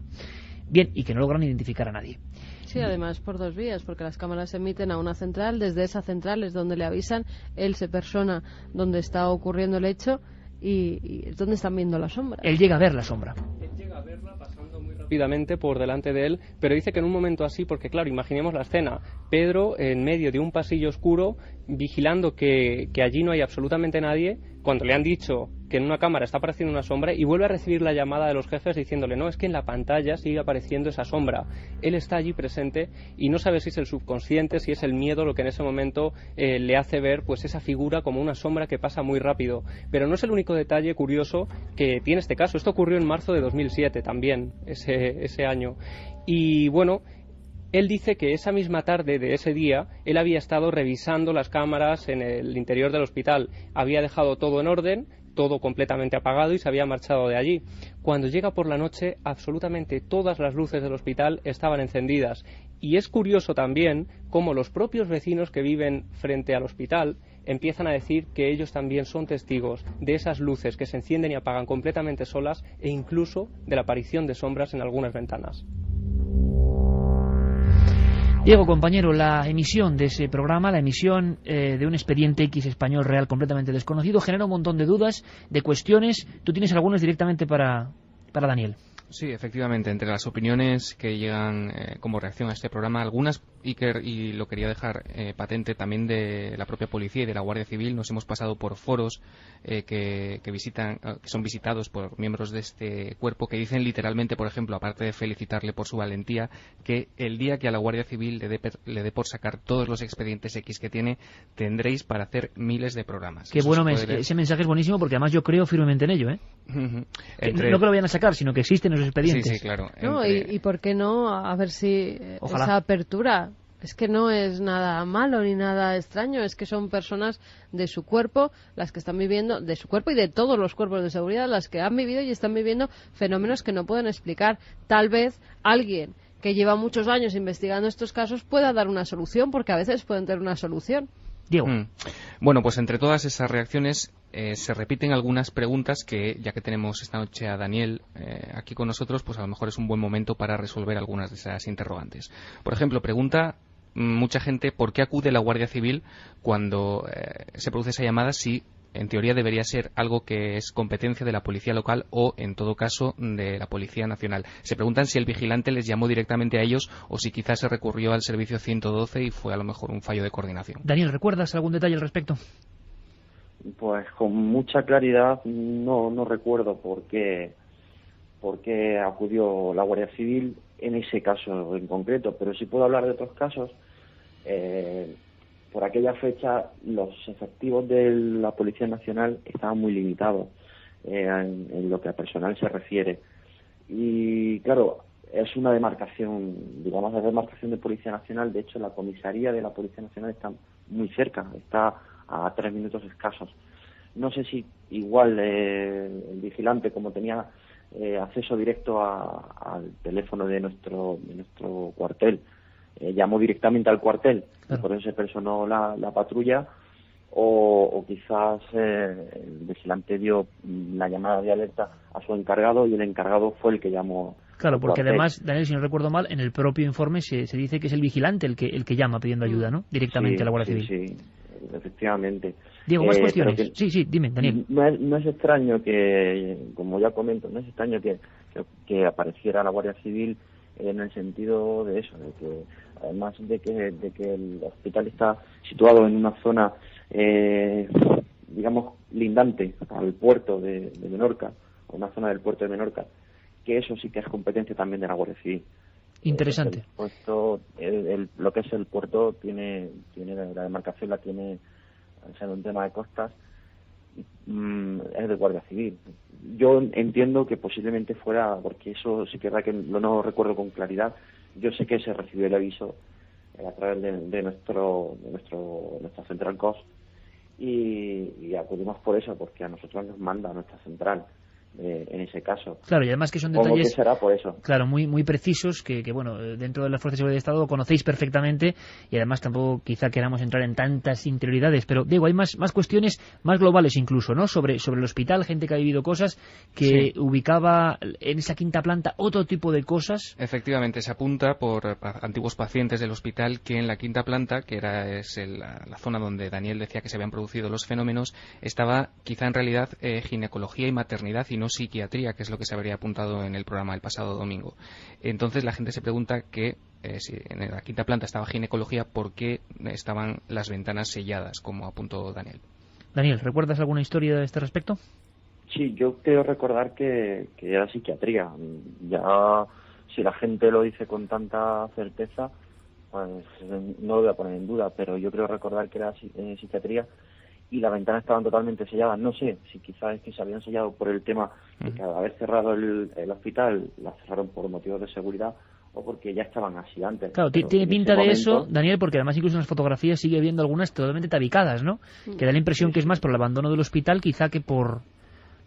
[SPEAKER 1] Bien, y que no logran identificar a nadie.
[SPEAKER 4] Sí, además por dos vías, porque las cámaras se emiten a una central, desde esa central es donde le avisan, él se persona donde está ocurriendo el hecho y es donde están viendo la sombra.
[SPEAKER 1] Él llega a ver la sombra.
[SPEAKER 5] Él llega a verla pasando muy rápidamente por delante de él, pero dice que en un momento así, porque claro, imaginemos la escena, Pedro en medio de un pasillo oscuro, vigilando que allí no hay absolutamente nadie, cuando le han dicho que en una cámara está apareciendo una sombra, y vuelve a recibir la llamada de los jefes diciéndole, no, es que en la pantalla sigue apareciendo esa sombra. Él está allí presente y no sabe si es el subconsciente, si es el miedo lo que en ese momento le hace ver pues esa figura como una sombra que pasa muy rápido. Pero no es el único detalle curioso que tiene este caso. Esto ocurrió en marzo de 2007 también, ese año. Y bueno, él dice que esa misma tarde de ese día, él había estado revisando las cámaras en el interior del hospital. Había dejado todo en orden, todo completamente apagado, y se había marchado de allí. Cuando llega por la noche, absolutamente todas las luces del hospital estaban encendidas. Y es curioso también cómo los propios vecinos que viven frente al hospital empiezan a decir que ellos también son testigos de esas luces que se encienden y apagan completamente solas, e incluso de la aparición de sombras en algunas ventanas.
[SPEAKER 1] Diego, compañero, la emisión de ese programa, la emisión de un expediente X español real completamente desconocido, genera un montón de dudas, de cuestiones. Tú tienes algunas directamente para Daniel.
[SPEAKER 7] Sí, efectivamente, entre las opiniones que llegan como reacción a este programa, algunas, y lo quería dejar patente también de la propia policía y de la Guardia Civil, nos hemos pasado por foros que son visitados por miembros de este cuerpo, que dicen literalmente, por ejemplo, aparte de felicitarle por su valentía, que el día que a la Guardia Civil le dé por sacar todos los expedientes X que tiene, tendréis para hacer miles de programas.
[SPEAKER 1] Qué bueno, ese mensaje es buenísimo, porque además yo creo firmemente en ello, ¿eh? No que lo vayan a sacar, sino que existen esos expedientes.
[SPEAKER 7] Sí, claro.
[SPEAKER 4] No, y por qué no, a ver si
[SPEAKER 1] ojalá.
[SPEAKER 4] Esa apertura, es que no es nada malo ni nada extraño, es que son personas de su cuerpo, las que están viviendo, de su cuerpo y de todos los cuerpos de seguridad, las que han vivido y están viviendo fenómenos que no pueden explicar. Tal vez alguien que lleva muchos años investigando estos casos pueda dar una solución, porque a veces pueden tener una solución.
[SPEAKER 1] Diego.
[SPEAKER 7] Bueno, pues entre todas esas reacciones se repiten algunas preguntas que, ya que tenemos esta noche a Daniel aquí con nosotros, pues a lo mejor es un buen momento para resolver algunas de esas interrogantes. Por ejemplo, pregunta mucha gente por qué acude la Guardia Civil cuando se produce esa llamada, si en teoría debería ser algo que es competencia de la policía local o, en todo caso, de la Policía Nacional. Se preguntan si el vigilante les llamó directamente a ellos o si quizás se recurrió al servicio 112 y fue a lo mejor un fallo de coordinación.
[SPEAKER 1] Daniel, ¿recuerdas algún detalle al respecto?
[SPEAKER 3] Pues con mucha claridad no recuerdo por qué acudió la Guardia Civil en ese caso en concreto, pero sí puedo hablar de otros casos. Por aquella fecha los efectivos de la Policía Nacional estaban muy limitados en lo que a personal se refiere. Y claro, es una demarcación, digamos, de demarcación de Policía Nacional. De hecho, la comisaría de la Policía Nacional está muy cerca, está a 3 minutos escasos. No sé si igual el vigilante, como tenía acceso directo al teléfono de nuestro cuartel, llamó directamente al cuartel, y por eso se personó la patrulla, o quizás el vigilante dio la llamada de alerta a su encargado y el encargado fue el que llamó.
[SPEAKER 1] Claro, porque además, Daniel, si no recuerdo mal, en el propio informe se dice que es el vigilante el que llama pidiendo ayuda, ¿no? Directamente a la Guardia Civil.
[SPEAKER 3] Sí, efectivamente.
[SPEAKER 1] Diego, más cuestiones. Sí, dime, Daniel.
[SPEAKER 3] No es extraño que, como ya comento, no es extraño que apareciera la Guardia Civil en el sentido de eso, de que además de que el hospital está situado en una zona, digamos, lindante al puerto de Menorca, o una zona del puerto de Menorca, que eso sí que es competencia también de la Guardia Civil.
[SPEAKER 1] Interesante.
[SPEAKER 3] Lo que es el puerto tiene la demarcación, la tiene, al ser un tema de costas, es de Guardia Civil. Yo entiendo que posiblemente fuera, porque eso sí que es verdad que no recuerdo con claridad. Yo sé que se recibió el aviso a través de nuestra central COS y acudimos por eso, porque a nosotros nos manda nuestra central. En ese caso.
[SPEAKER 1] Claro, y además que son detalles,
[SPEAKER 3] que será por eso.
[SPEAKER 1] Claro, muy precisos que bueno, dentro de las Fuerzas de Seguridad de Estado conocéis perfectamente, y además tampoco quizá queramos entrar en tantas interioridades, pero Diego, hay más cuestiones más globales incluso, ¿no? Sobre el hospital, gente que ha vivido cosas, que ubicaba en esa quinta planta otro tipo de cosas.
[SPEAKER 7] Efectivamente, se apunta por antiguos pacientes del hospital que en la quinta planta, que es la zona donde Daniel decía que se habían producido los fenómenos, estaba quizá en realidad ginecología y maternidad y no psiquiatría, que es lo que se habría apuntado en el programa el pasado domingo. Entonces la gente se pregunta que si en la quinta planta estaba ginecología, ¿por qué estaban las ventanas selladas, como apuntó Daniel?
[SPEAKER 1] Daniel, ¿recuerdas alguna historia de este respecto?
[SPEAKER 3] Sí, yo creo recordar que era psiquiatría. Ya, si la gente lo dice con tanta certeza, pues no lo voy a poner en duda, pero yo creo recordar que era psiquiatría. Y las ventanas estaban totalmente selladas. No sé si quizás es que se habían sellado por el tema de que al haber cerrado el hospital, las cerraron por motivos de seguridad o porque ya estaban así antes.
[SPEAKER 1] Claro, tiene pinta de eso, Daniel, porque además incluso en las fotografías sigue viendo algunas totalmente tabicadas, ¿no? Que da la impresión que es más por el abandono del hospital quizá que por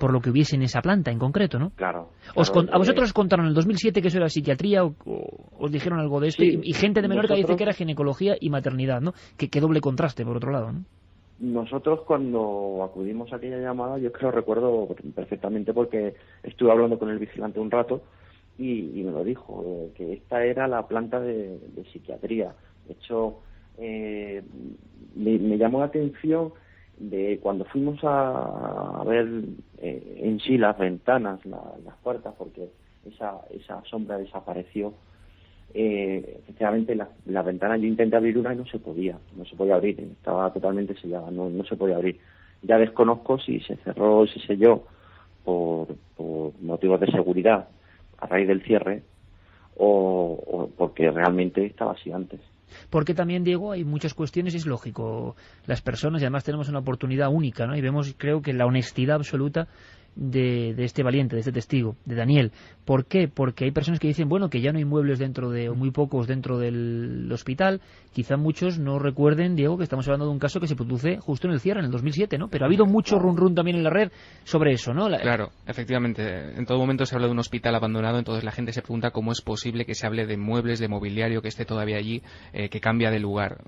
[SPEAKER 1] lo que hubiese en esa planta en concreto, ¿no?
[SPEAKER 3] Claro.
[SPEAKER 1] ¿A vosotros os contaron en el 2007 que eso era psiquiatría o os dijeron algo de esto?
[SPEAKER 3] Sí,
[SPEAKER 1] y gente de Menorca dice que era ginecología y maternidad, ¿no? Que doble contraste, por otro lado, ¿no?
[SPEAKER 3] Nosotros cuando acudimos a aquella llamada, yo creo recuerdo perfectamente porque estuve hablando con el vigilante un rato y me lo dijo, que esta era la planta de psiquiatría. De hecho, me llamó la atención de cuando fuimos a ver en sí las ventanas, las puertas, porque esa sombra desapareció. Efectivamente la ventana, yo intenté abrir una y no se podía abrir, estaba totalmente sellada, no se podía abrir. Ya desconozco si se cerró, si se selló por motivos de seguridad a raíz del cierre o porque realmente estaba así antes.
[SPEAKER 1] Porque también, Diego, hay muchas cuestiones, es lógico, las personas, y además tenemos una oportunidad única, ¿no? Y vemos, creo que la honestidad absoluta de este valiente, de este testigo, de Daniel. ¿Por qué? Porque hay personas que dicen, bueno, que ya no hay muebles o muy pocos dentro del hospital. Quizá muchos no recuerden, Diego, que estamos hablando de un caso que se produce justo en el cierre, en el 2007, ¿no? Pero ha habido mucho run también en la red sobre eso, ¿no?
[SPEAKER 7] Claro, efectivamente. En todo momento se habla de un hospital abandonado, entonces la gente se pregunta cómo es posible que se hable de muebles, de mobiliario que esté todavía allí, que cambia de lugar.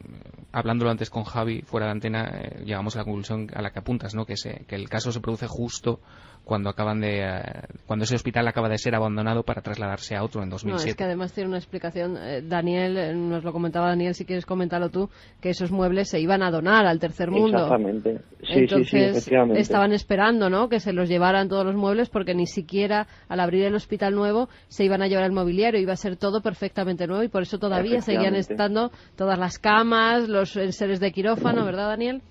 [SPEAKER 7] Hablándolo antes con Javi, fuera de antena, llegamos a la conclusión a la que apuntas, ¿no? Que el caso se produce justo cuando cuando ese hospital acaba de ser abandonado para trasladarse a otro en 2007.
[SPEAKER 4] No, es que además tiene una explicación. Daniel, nos lo comentaba Daniel, si quieres comentarlo tú, que esos muebles se iban a donar al tercer mundo.
[SPEAKER 3] Exactamente.
[SPEAKER 4] Entonces,
[SPEAKER 3] efectivamente.
[SPEAKER 4] Estaban esperando, ¿no?, que se los llevaran todos los muebles, porque ni siquiera al abrir el hospital nuevo se iban a llevar el mobiliario, iba a ser todo perfectamente nuevo y por eso todavía seguían estando todas las camas, los enseres de quirófano, ¿verdad, Daniel?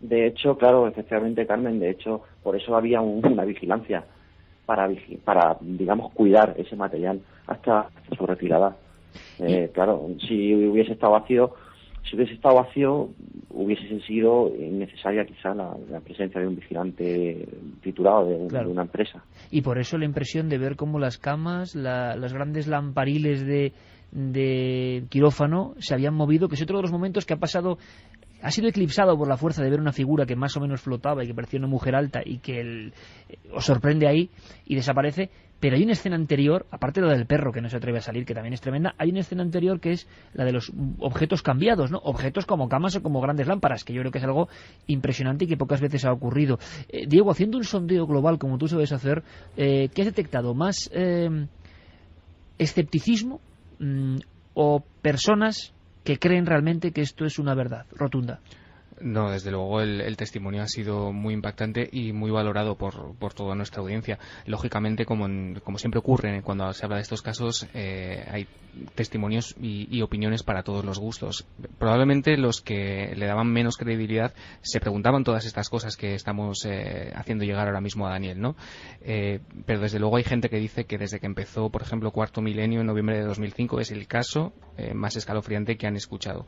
[SPEAKER 3] De hecho, claro, efectivamente, Carmen, de hecho, por eso había una vigilancia para digamos, cuidar ese material hasta su retirada. Claro, si hubiese estado vacío, hubiese sido innecesaria quizá la presencia de un vigilante titulado de una empresa.
[SPEAKER 1] Y por eso la impresión de ver cómo las camas, los grandes lampariles de quirófano se habían movido, que es otro de los momentos que ha sido eclipsado por la fuerza de ver una figura que más o menos flotaba y que parecía una mujer alta y que os sorprende ahí y desaparece. Pero hay una escena anterior, aparte de la del perro que no se atreve a salir, que también es tremenda, hay una escena anterior que es la de los objetos cambiados, ¿no? Objetos como camas o como grandes lámparas, que yo creo que es algo impresionante y que pocas veces ha ocurrido. Diego, haciendo un sondeo global como tú sabes hacer, ¿qué has detectado? ¿Más escepticismo o personas que creen realmente que esto es una verdad rotunda?
[SPEAKER 7] No, desde luego el testimonio ha sido muy impactante y muy valorado por toda nuestra audiencia. Lógicamente, como siempre ocurre cuando se habla de estos casos, hay testimonios y opiniones para todos los gustos. Probablemente los que le daban menos credibilidad se preguntaban todas estas cosas que estamos haciendo llegar ahora mismo a Daniel, ¿no? Pero desde luego hay gente que dice que desde que empezó, por ejemplo, Cuarto Milenio en noviembre de 2005 es el caso más escalofriante que han escuchado.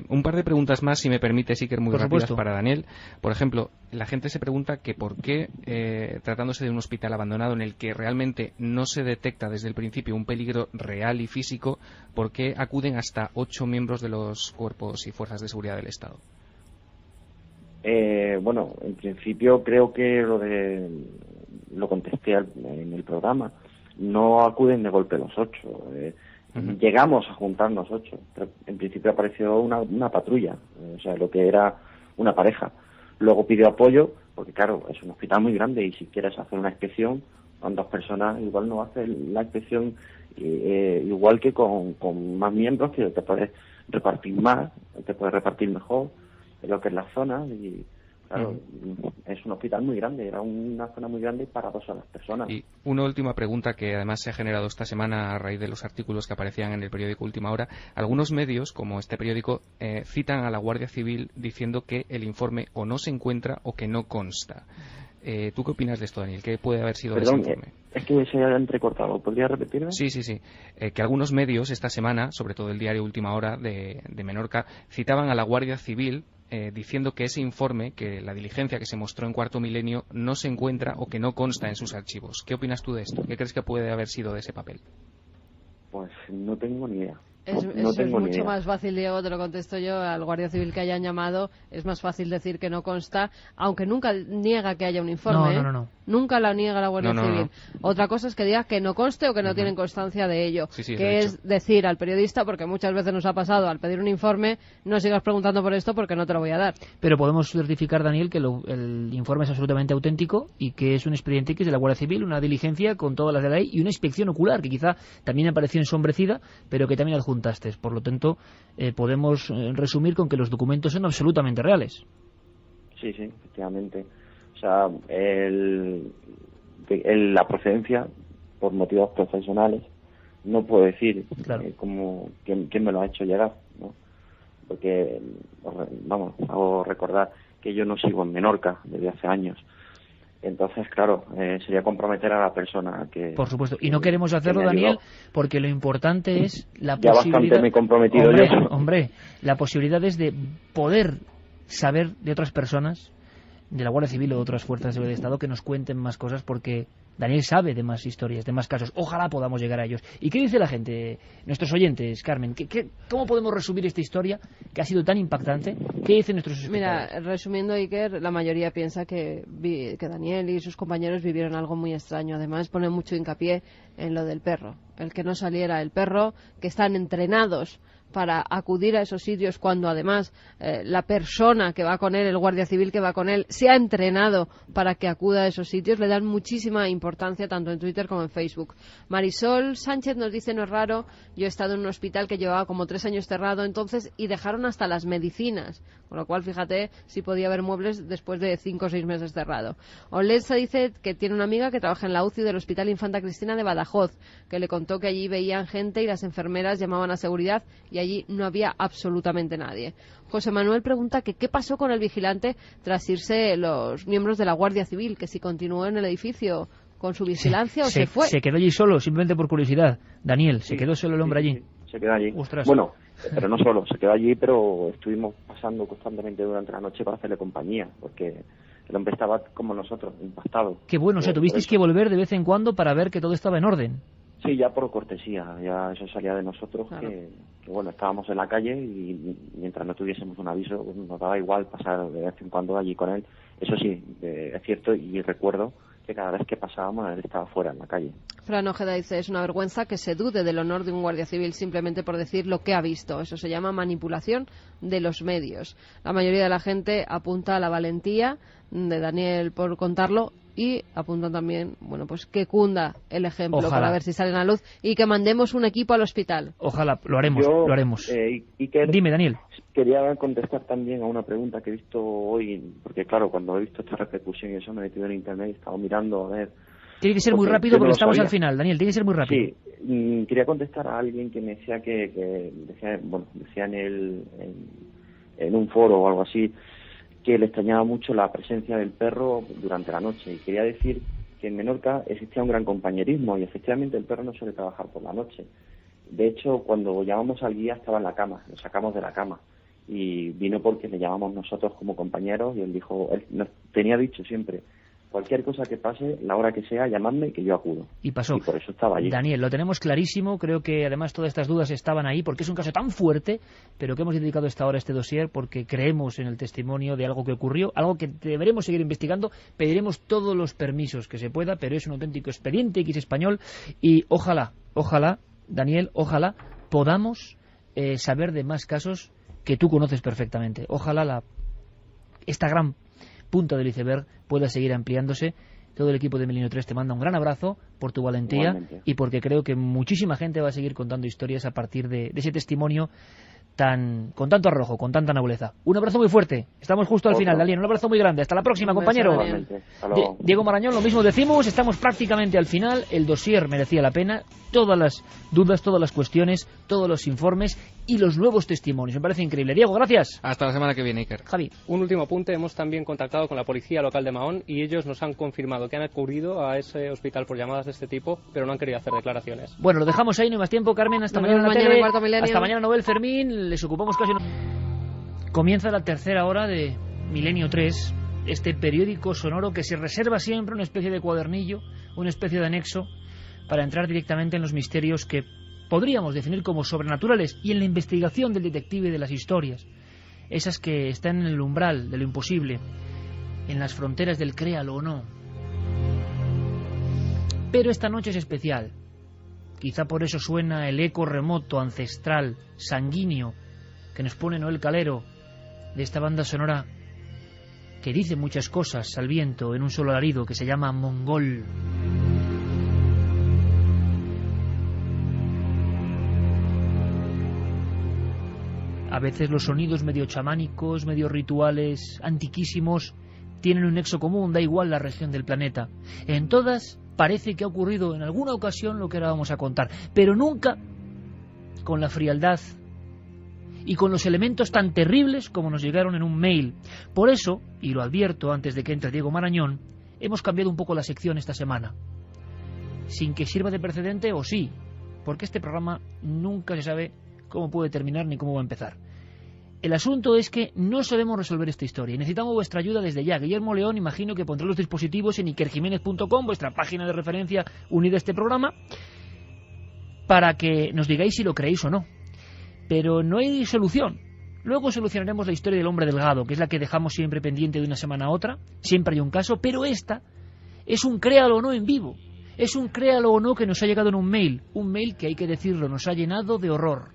[SPEAKER 7] Un par de preguntas más, si me permite, Iker, muy rápidas para Daniel. Por ejemplo, la gente se pregunta que por qué, tratándose de un hospital abandonado en el que realmente no se detecta desde el principio un peligro real y físico, ¿por qué acuden hasta 8 miembros de los cuerpos y fuerzas de seguridad del Estado?
[SPEAKER 3] Bueno, en principio creo que lo contesté en el programa. No acuden de golpe los 8. Llegamos a juntarnos 8, pero en principio apareció una patrulla, o sea, lo que era una pareja. Luego pidió apoyo, porque claro, es un hospital muy grande y si quieres hacer una inspección con 2 personas, igual no haces la inspección igual que con más miembros, que te puedes repartir más, te puedes repartir mejor en lo que es la zona. Y claro, es un hospital muy grande, era una zona muy grande para 2 solas personas.
[SPEAKER 7] Y una última pregunta que además se ha generado esta semana a raíz de los artículos que aparecían en el periódico Última Hora. Algunos medios, como este periódico, citan a la Guardia Civil diciendo que el informe o no se encuentra o que no consta. ¿Tú qué opinas de esto, Daniel? ¿Qué puede haber sido ese informe?
[SPEAKER 3] Es que se ha entrecortado. ¿Podría repetirme?
[SPEAKER 7] Sí. Que algunos medios esta semana, sobre todo el diario Última Hora de Menorca, citaban a la Guardia Civil diciendo que ese informe, que la diligencia que se mostró en Cuarto Milenio, no se encuentra o que no consta en sus archivos. ¿Qué opinas tú de esto? ¿Qué crees que puede haber sido de ese papel?
[SPEAKER 3] Pues no tengo ni idea.
[SPEAKER 4] Es mucho más fácil, Diego, te lo contesto yo, al Guardia Civil que hayan llamado, es más fácil decir que no consta, aunque nunca niega que haya un informe.
[SPEAKER 1] No.
[SPEAKER 4] Nunca la niega la Guardia Civil.
[SPEAKER 7] No.
[SPEAKER 4] Otra cosa es que diga que no conste o que no tienen constancia de ello. Que es decir al periodista, porque muchas veces nos ha pasado, al pedir un informe, no sigas preguntando por esto porque no te lo voy a dar.
[SPEAKER 1] Pero podemos certificar, Daniel, que el informe es absolutamente auténtico y que es un expediente X de la Guardia Civil, una diligencia con todas las de la ley y una inspección ocular, que quizá también apareció ensombrecida, pero que también adjuntaste. Por lo tanto, podemos resumir con que los documentos son absolutamente reales. Sí,
[SPEAKER 3] efectivamente. O sea, la procedencia, por motivos profesionales, no puedo decir como quién me lo ha hecho llegar, ¿no? Porque, hago recordar que yo no sigo en Menorca desde hace años. Entonces, claro, sería comprometer a la persona que...
[SPEAKER 1] Por supuesto, y no queremos hacerlo, Daniel, porque lo importante es la posibilidad...
[SPEAKER 3] Ya bastante me he comprometido yo.
[SPEAKER 1] Hombre, la posibilidad es de poder saber de otras personas, de la Guardia Civil o de otras fuerzas de seguridad de Estado, que nos cuenten más cosas, porque Daniel sabe de más historias, de más casos. Ojalá podamos llegar a ellos. ¿Y qué dice la gente, nuestros oyentes, Carmen? ¿Cómo podemos resumir esta historia que ha sido tan impactante? ¿Qué dicen nuestros espectadores?
[SPEAKER 4] Mira, resumiendo, Iker, la mayoría piensa que Daniel y sus compañeros vivieron algo muy extraño. Además, pone mucho hincapié en lo del perro. El que no saliera el perro, que están entrenados para acudir a esos sitios cuando además la persona que va con él, el guardia civil que va con él, se ha entrenado para que acuda a esos sitios. Le dan muchísima importancia tanto en Twitter como en Facebook. Marisol Sánchez nos dice: no es raro, yo he estado en un hospital que llevaba como 3 años cerrado entonces y dejaron hasta las medicinas, con lo cual fíjate si podía haber muebles después de 5 o 6 meses cerrado. Olensa dice que tiene una amiga que trabaja en la UCI del Hospital Infanta Cristina de Badajoz, que le contó que allí veían gente y las enfermeras llamaban a seguridad y allí no había absolutamente nadie. José Manuel pregunta que qué pasó con el vigilante tras irse los miembros de la Guardia Civil, que si continuó en el edificio con su vigilancia o se fue.
[SPEAKER 1] Se quedó allí solo, simplemente por curiosidad. Daniel, ¿se quedó solo el hombre allí?
[SPEAKER 3] Se quedó allí.
[SPEAKER 1] Ostras.
[SPEAKER 3] Bueno, Pero no solo, se quedó allí, pero estuvimos pasando constantemente durante la noche para hacerle compañía, porque el hombre estaba como nosotros, impactado.
[SPEAKER 1] Qué bueno, o sea, tuvisteis que volver de vez en cuando para ver que todo estaba en orden.
[SPEAKER 3] Sí, ya por cortesía, ya eso salía de nosotros, claro. que bueno, estábamos en la calle y mientras no tuviésemos un aviso, pues nos daba igual pasar de vez en cuando allí con él. Eso sí, es cierto, y recuerdo que cada vez que pasábamos él estaba fuera en la calle.
[SPEAKER 4] Fran Ojeda dice, es una vergüenza que se dude del honor de un guardia civil simplemente por decir lo que ha visto. Eso se llama manipulación de los medios. La mayoría de la gente apunta a la valentía de Daniel por contarlo y apuntan también, bueno, pues que cunda el ejemplo. Ojalá. Para ver si salen a luz y que mandemos un equipo al hospital.
[SPEAKER 1] Ojalá, lo haremos. Dime, Daniel.
[SPEAKER 3] Quería contestar también a una pregunta que he visto hoy, porque claro, cuando he visto esta repercusión y eso me he metido en internet y he estado mirando a ver.
[SPEAKER 1] Tiene que ser muy rápido porque estamos al final, Daniel, tiene que ser muy rápido.
[SPEAKER 3] Sí, quería contestar a alguien que me decía decía en un foro o algo así, que le extrañaba mucho la presencia del perro durante la noche, y quería decir que en Menorca existía un gran compañerismo y efectivamente el perro no suele trabajar por la noche. De hecho, cuando llamamos al guía estaba en la cama, lo sacamos de la cama y vino porque le llamamos nosotros como compañeros y él nos tenía dicho siempre, cualquier cosa que pase, la hora que sea, llamadme que yo acudo.
[SPEAKER 1] Y pasó.
[SPEAKER 3] Y por eso estaba allí.
[SPEAKER 1] Daniel, lo tenemos clarísimo. Creo que además todas estas dudas estaban ahí porque es un caso tan fuerte, pero que hemos dedicado esta hora a este dossier porque creemos en el testimonio de algo que ocurrió, algo que deberemos seguir investigando. Pediremos todos los permisos que se pueda, pero es un auténtico expediente X español y ojalá, Daniel, ojalá podamos saber de más casos que tú conoces perfectamente. Ojalá esta gran punta del iceberg pueda seguir ampliándose. Todo el equipo de Milenio 3 te manda un gran abrazo por tu valentía. Igualmente. Y porque creo que muchísima gente va a seguir contando historias a partir de ese testimonio con tanto arrojo, con tanta nobleza. Un abrazo muy fuerte. Estamos justo al final, Daniel. Un abrazo muy grande. Hasta la próxima, compañero. Diego Marañón, lo mismo decimos. Estamos prácticamente al final. El dossier merecía la pena. Todas las dudas, todas las cuestiones, todos los informes y los nuevos testimonios. Me parece increíble. Diego, gracias.
[SPEAKER 7] Hasta la semana que viene, Iker.
[SPEAKER 1] Javi.
[SPEAKER 5] Un último apunte. Hemos también contactado con la policía local de Mahón y ellos nos han confirmado que han acudido a ese hospital por llamadas de este tipo, pero no han querido hacer declaraciones.
[SPEAKER 1] Bueno, lo dejamos ahí. No hay más tiempo, Carmen. Hasta mañana. Hasta mañana, Nobel Fermín. Les ocupamos casi. Comienza la tercera hora de Milenio 3, este periódico sonoro que se reserva siempre una especie de cuadernillo, una especie de anexo para entrar directamente en los misterios que podríamos definir como sobrenaturales y en la investigación del detective de las historias, esas que están en el umbral de lo imposible, en las fronteras del créalo o no. Pero esta noche es especial. Quizá por eso suena el eco remoto, ancestral, sanguíneo que nos pone Noel Calero de esta banda sonora que dice muchas cosas al viento en un solo alarido, que se llama Mongol. A veces los sonidos medio chamánicos, medio rituales, antiquísimos, tienen un nexo común, da igual la región del planeta. En todas parece que ha ocurrido en alguna ocasión lo que ahora vamos a contar, pero nunca con la frialdad y con los elementos tan terribles como nos llegaron en un mail. Por eso, y lo advierto antes de que entre Diego Marañón, hemos cambiado un poco la sección esta semana. Sin que sirva de precedente, o sí, porque este programa nunca se sabe cómo puede terminar ni cómo va a empezar. El asunto es que no sabemos resolver esta historia y necesitamos vuestra ayuda desde ya. Guillermo León, imagino que pondrá los dispositivos en ikerjiménez.com, vuestra página de referencia unida a este programa, para que nos digáis si lo creéis o no. Pero no hay solución. Luego solucionaremos la historia del hombre delgado, que es la que dejamos siempre pendiente de una semana a otra. Siempre hay un caso, pero esta es un créalo o no en vivo. Es un créalo o no que nos ha llegado en un mail. Un mail que, hay que decirlo, nos ha llenado de horror.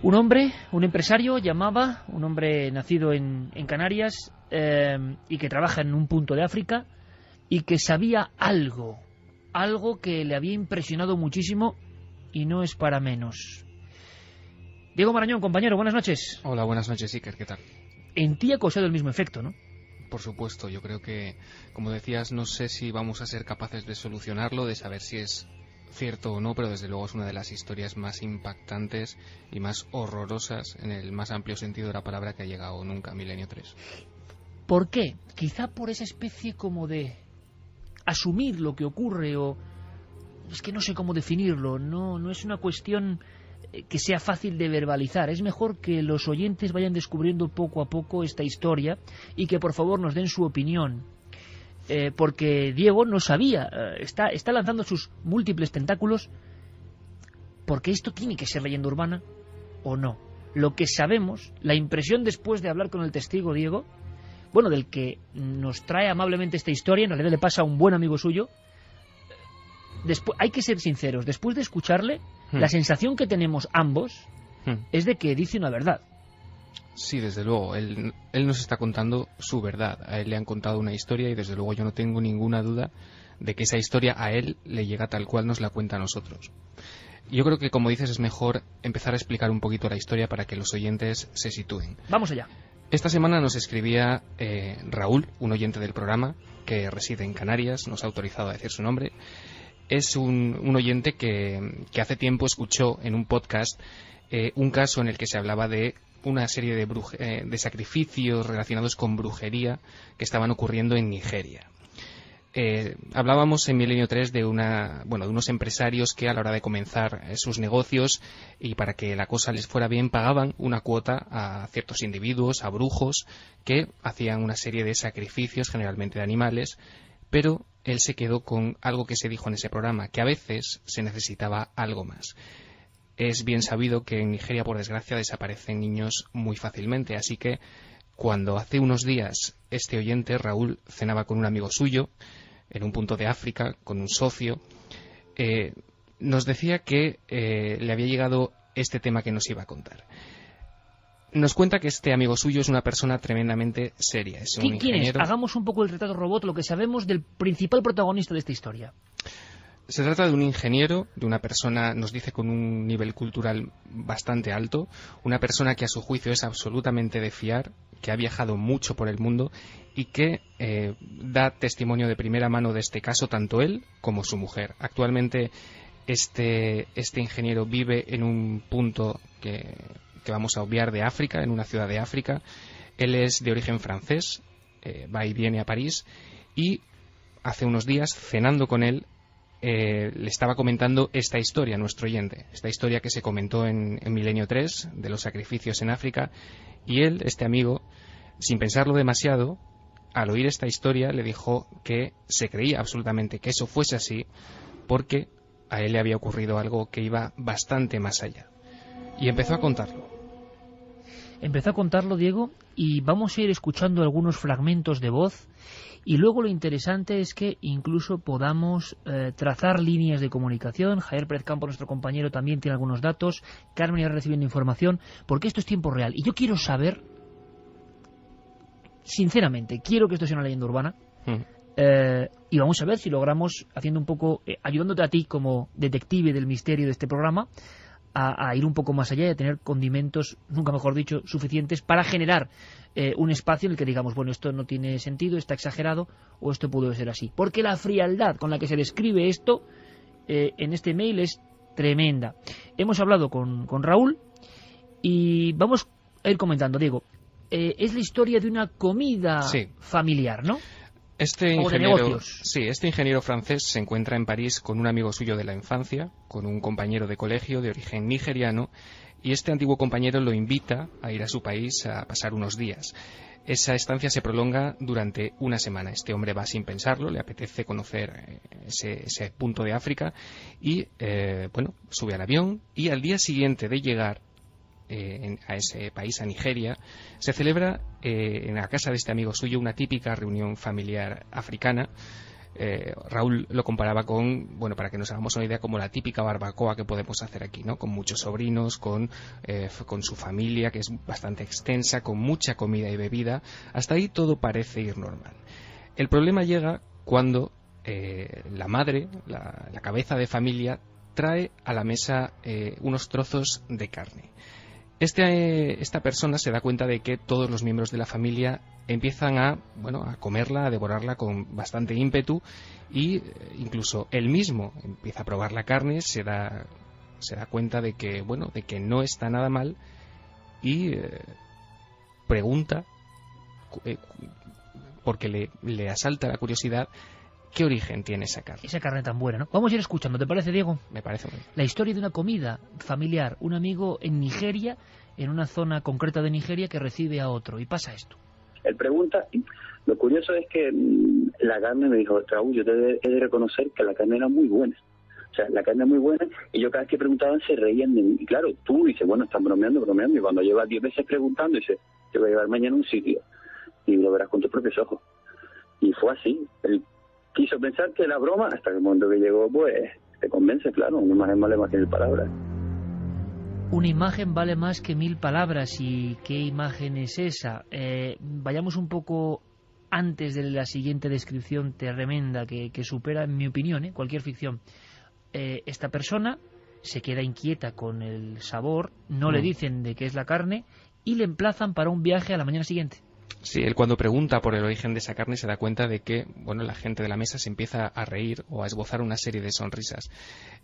[SPEAKER 1] Un hombre, un empresario, llamaba, un hombre nacido en Canarias y que trabaja en un punto de África y que sabía algo que le había impresionado muchísimo y no es para menos. Diego Marañón, compañero, buenas noches.
[SPEAKER 7] Hola, buenas noches, Iker, ¿qué tal?
[SPEAKER 1] En ti ha causado el mismo efecto, ¿no?
[SPEAKER 7] Por supuesto, yo creo que, como decías, no sé si vamos a ser capaces de solucionarlo, de saber si es cierto o no, pero desde luego es una de las historias más impactantes y más horrorosas en el más amplio sentido de la palabra que ha llegado nunca a Milenio 3.
[SPEAKER 1] ¿Por qué? Quizá por esa especie como de asumir lo que ocurre o es que no sé cómo definirlo, no es una cuestión que sea fácil de verbalizar. Es mejor que los oyentes vayan descubriendo poco a poco esta historia y que por favor nos den su opinión. Porque Diego no sabía, está lanzando sus múltiples tentáculos, porque esto tiene que ser leyenda urbana o no. Lo que sabemos, la impresión después de hablar con el testigo Diego, bueno, del que nos trae amablemente esta historia, en realidad le pasa a un buen amigo suyo. Después, hay que ser sinceros, después de escucharle, la sensación que tenemos ambos es de que dice una verdad.
[SPEAKER 7] Sí, desde luego, él nos está contando su verdad. A él le han contado una historia y desde luego yo no tengo ninguna duda de que esa historia a él le llega tal cual nos la cuenta a nosotros. Yo creo que, como dices, es mejor empezar a explicar un poquito la historia para que los oyentes se sitúen.
[SPEAKER 1] Vamos allá.
[SPEAKER 7] Esta semana nos escribía Raúl, un oyente del programa que reside en Canarias, nos ha autorizado a decir su nombre. Es un oyente que hace tiempo escuchó en un podcast un caso en el que se hablaba de una serie de sacrificios relacionados con brujería que estaban ocurriendo en Nigeria. Hablábamos en Milenio 3 de unos empresarios que a la hora de comenzar sus negocios y para que la cosa les fuera bien pagaban una cuota a ciertos individuos, a brujos, que hacían una serie de sacrificios, generalmente de animales, pero él se quedó con algo que se dijo en ese programa, que a veces se necesitaba algo más. Es bien sabido que en Nigeria, por desgracia, desaparecen niños muy fácilmente, así que cuando hace unos días este oyente, Raúl, cenaba con un amigo suyo, en un punto de África, con un socio, nos decía que le había llegado este tema que nos iba a contar. Nos cuenta que este amigo suyo es una persona tremendamente seria. Es un
[SPEAKER 1] ¿Quién
[SPEAKER 7] ingeniero.
[SPEAKER 1] es? Hagamos un poco el retrato robot, lo que sabemos del principal protagonista de esta historia.
[SPEAKER 7] Se trata de un ingeniero, de una persona, nos dice, con un nivel cultural bastante alto, una persona que a su juicio es absolutamente de fiar, que ha viajado mucho por el mundo y que da testimonio de primera mano de este caso, tanto él como su mujer. Actualmente este ingeniero vive en un punto que vamos a obviar de África, en una ciudad de África. Él es de origen francés, va y viene a París, y hace unos días, cenando con él, le estaba comentando esta historia a nuestro oyente, esta historia que se comentó en Milenio 3 de los sacrificios en África, y él, este amigo, sin pensarlo demasiado, al oír esta historia le dijo que se creía absolutamente que eso fuese así, porque a él le había ocurrido algo que iba bastante más allá, y empezó a contarlo.
[SPEAKER 1] Empezó a contarlo, Diego, y vamos a ir escuchando algunos fragmentos de voz. Y luego lo interesante es que incluso podamos trazar líneas de comunicación. Javier Pérez Campo, nuestro compañero, también tiene algunos datos. Carmen irá recibiendo información, porque esto es tiempo real. Y yo quiero saber, sinceramente, quiero que esto sea una leyenda urbana. Y vamos a ver si logramos, haciendo un poco, ayudándote a ti como detective del misterio de este programa, a ir un poco más allá y a tener condimentos, nunca mejor dicho, suficientes para generar un espacio en el que digamos, bueno, esto no tiene sentido, está exagerado, o esto puede ser así. Porque la frialdad con la que se describe esto en este mail es tremenda. Hemos hablado con Raúl y vamos a ir comentando, Diego. Es la historia de una comida familiar, ¿no?
[SPEAKER 7] Este ingeniero francés se encuentra en París con un amigo suyo de la infancia, con un compañero de colegio de origen nigeriano, y este antiguo compañero lo invita a ir a su país a pasar unos días. Esa estancia se prolonga durante una semana. Este hombre va sin pensarlo, le apetece conocer ese punto de África y, sube al avión, y al día siguiente de llegar a ese país, a Nigeria, se celebra en la casa de este amigo suyo una típica reunión familiar africana. Raúl lo comparaba con, para que nos hagamos una idea, como la típica barbacoa que podemos hacer aquí, ¿no? Con muchos sobrinos, con su familia, que es bastante extensa, con mucha comida y bebida. Hasta ahí todo parece ir normal. El problema llega cuando la madre, la cabeza de familia, trae a la mesa unos trozos de carne. Esta persona se da cuenta de que todos los miembros de la familia empiezan a comerla, a devorarla con bastante ímpetu, y incluso él mismo empieza a probar la carne, se da cuenta de que no está nada mal, y pregunta, porque le asalta la curiosidad, ¿Qué origen tiene esa carne?
[SPEAKER 1] Esa carne tan buena, ¿no? Vamos a ir escuchando, ¿te parece, Diego?
[SPEAKER 7] Me parece muy bien.
[SPEAKER 1] La historia de una comida familiar, un amigo en Nigeria, en una zona concreta de Nigeria, que recibe a otro, y pasa esto.
[SPEAKER 9] Él pregunta, lo curioso es que la carne, me dijo, Raúl, yo he de reconocer que la carne era muy buena. O sea, la carne es muy buena, y yo cada vez que preguntaban se reían de mí. Y claro, tú dices, bueno, están bromeando, y cuando llevas 10 veces preguntando, dice, te voy a llevar mañana a un sitio, y lo verás con tus propios ojos. Y fue así. Él quiso pensar que era broma, hasta el momento que llegó, pues, te convence, claro, una imagen vale más que 1000 palabras.
[SPEAKER 1] Una imagen vale más que 1000 palabras. ¿Y qué imagen es esa? Vayamos un poco antes de la siguiente descripción tremenda que supera, en mi opinión, cualquier ficción. Esta persona se queda inquieta con el sabor, no le dicen de qué es la carne y le emplazan para un viaje a la mañana siguiente.
[SPEAKER 7] Sí, él cuando pregunta por el origen de esa carne se da cuenta de que, bueno, la gente de la mesa se empieza a reír o a esbozar una serie de sonrisas.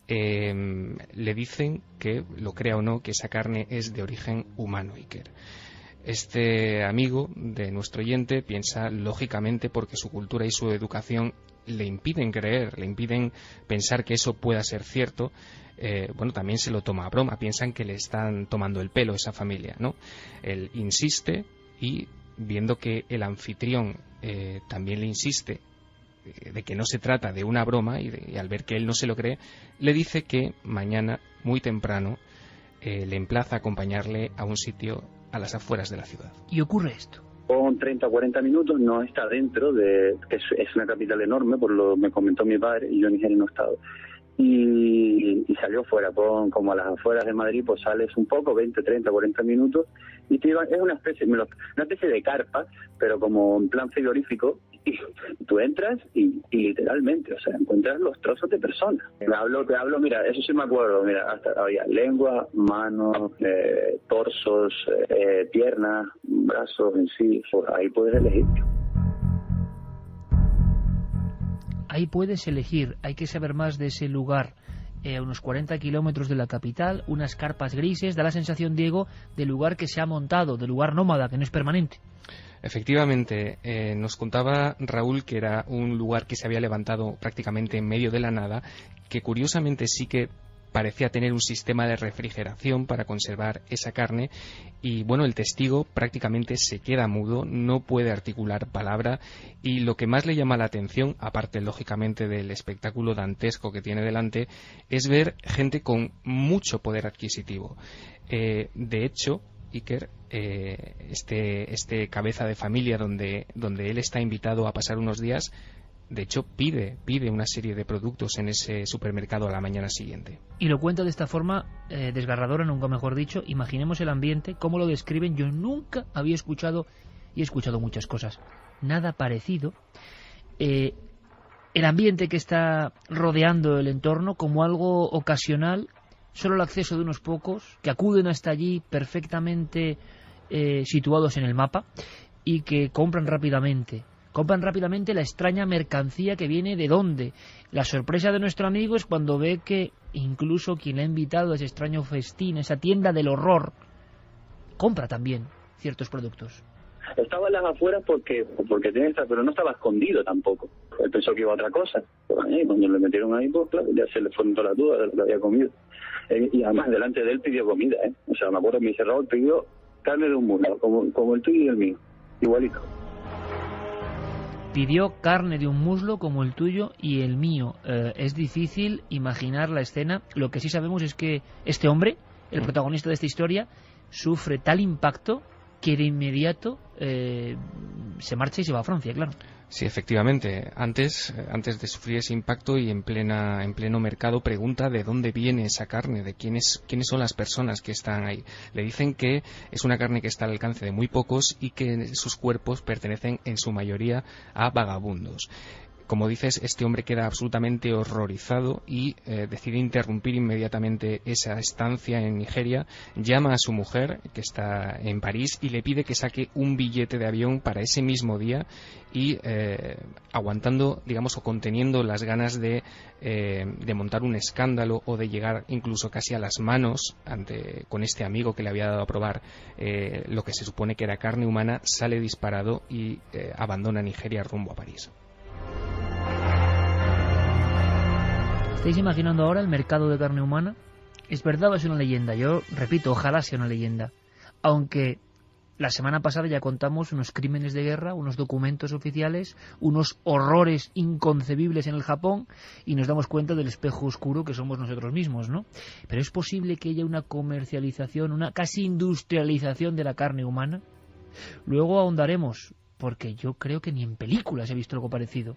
[SPEAKER 7] Le dicen que, lo crea o no, que esa carne es de origen humano, Iker. Este amigo de nuestro oyente piensa, lógicamente, porque su cultura y su educación le impiden creer, le impiden pensar que eso pueda ser cierto, bueno, también se lo toma a broma, piensan que le están tomando el pelo esa familia, ¿no? Él insiste y, viendo que el anfitrión también le insiste de que no se trata de una broma y al ver que él no se lo cree, le dice que mañana, muy temprano, le emplaza a acompañarle a un sitio a las afueras de la ciudad.
[SPEAKER 1] Y ocurre esto.
[SPEAKER 9] Con 30 o 40 minutos, no está dentro de, que es una capital enorme, por lo me comentó mi padre, y yo en Nigeria no he estado. Y salió fuera, como a las afueras de Madrid, pues sales un poco, 20, 30, 40 minutos, y te iban, es una especie de carpa, pero como en plan frigorífico, y tú entras y literalmente, o sea, encuentras los trozos de personas. Te hablo, mira, eso sí me acuerdo, mira, hasta había lengua, manos, torsos, piernas, brazos en sí, pues ahí puedes elegir.
[SPEAKER 1] Ahí puedes elegir, hay que saber más de ese lugar, a unos 40 kilómetros de la capital, unas carpas grises, da la sensación, Diego, de lugar que se ha montado, de lugar nómada, que no es permanente.
[SPEAKER 7] Efectivamente, nos contaba Raúl que era un lugar que se había levantado prácticamente en medio de la nada, que curiosamente sí que parecía tener un sistema de refrigeración para conservar esa carne, y bueno, el testigo prácticamente se queda mudo, no puede articular palabra, y lo que más le llama la atención, aparte lógicamente del espectáculo dantesco que tiene delante, es ver gente con mucho poder adquisitivo. De hecho, Iker, este cabeza de familia donde él está invitado a pasar unos días, de hecho pide una serie de productos en ese supermercado a la mañana siguiente.
[SPEAKER 1] Y lo cuenta de esta forma desgarradora, nunca mejor dicho. Imaginemos el ambiente, cómo lo describen. Yo nunca había escuchado, y he escuchado muchas cosas, nada parecido. El ambiente que está rodeando el entorno como algo ocasional, solo el acceso de unos pocos que acuden hasta allí perfectamente situados en el mapa y que compran rápidamente la extraña mercancía que viene de dónde. La sorpresa de nuestro amigo es cuando ve que incluso quien le ha invitado a ese extraño festín, esa tienda del horror, compra también ciertos productos.
[SPEAKER 9] Estaba en las afueras porque tiene esta, pero no estaba escondido tampoco. Él pensó que iba a otra cosa. Pero cuando le metieron ahí, pues claro, ya se le fueron todas las dudas de lo que había comido. Y además delante de él pidió comida, O sea, me acuerdo que me dice, Raúl, pidió carne de un muslo, como el tuyo y el mío, igualito.
[SPEAKER 1] Pidió carne de un muslo como el tuyo y el mío. Es difícil imaginar la escena. Lo que sí sabemos es que este hombre, el protagonista de esta historia, sufre tal impacto que de inmediato se marcha y se va a Francia, claro.
[SPEAKER 7] Sí, efectivamente. Antes de sufrir ese impacto y en pleno mercado, pregunta de dónde viene esa carne, de quiénes son las personas que están ahí. Le dicen que es una carne que está al alcance de muy pocos y que sus cuerpos pertenecen en su mayoría a vagabundos. Como dices, este hombre queda absolutamente horrorizado y decide interrumpir inmediatamente esa estancia en Nigeria, llama a su mujer, que está en París, y le pide que saque un billete de avión para ese mismo día y aguantando, digamos, o conteniendo las ganas de montar un escándalo o de llegar incluso casi a las manos con este amigo que le había dado a probar lo que se supone que era carne humana, sale disparado y abandona Nigeria rumbo a París.
[SPEAKER 1] ¿Estáis imaginando ahora el mercado de carne humana? ¿Es verdad o es una leyenda? Yo repito, ojalá sea una leyenda. Aunque la semana pasada ya contamos unos crímenes de guerra, unos documentos oficiales, unos horrores inconcebibles en el Japón, y nos damos cuenta del espejo oscuro que somos nosotros mismos, ¿no? Pero es posible que haya una comercialización, una casi industrialización de la carne humana. Luego ahondaremos, porque yo creo que ni en películas he visto algo parecido.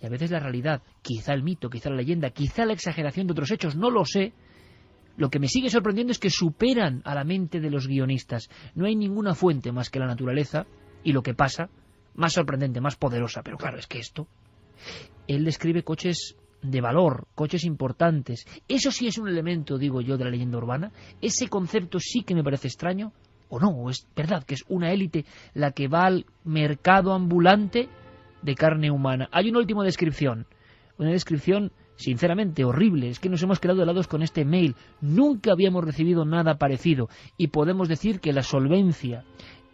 [SPEAKER 1] Y a veces la realidad, quizá el mito, quizá la leyenda, quizá la exageración de otros hechos, no lo sé. Lo que me sigue sorprendiendo es que superan a la mente de los guionistas. No hay ninguna fuente más que la naturaleza y lo que pasa, más sorprendente, más poderosa. Pero claro, es que esto... Él describe coches de valor, coches importantes. Eso sí es un elemento, digo yo, de la leyenda urbana. Ese concepto sí que me parece extraño. O no, o es verdad que es una élite la que va al mercado ambulante de carne humana. Hay una última descripción. Una descripción... sinceramente horrible. Es que nos hemos quedado helados con este mail. Nunca habíamos recibido nada parecido, y podemos decir que la solvencia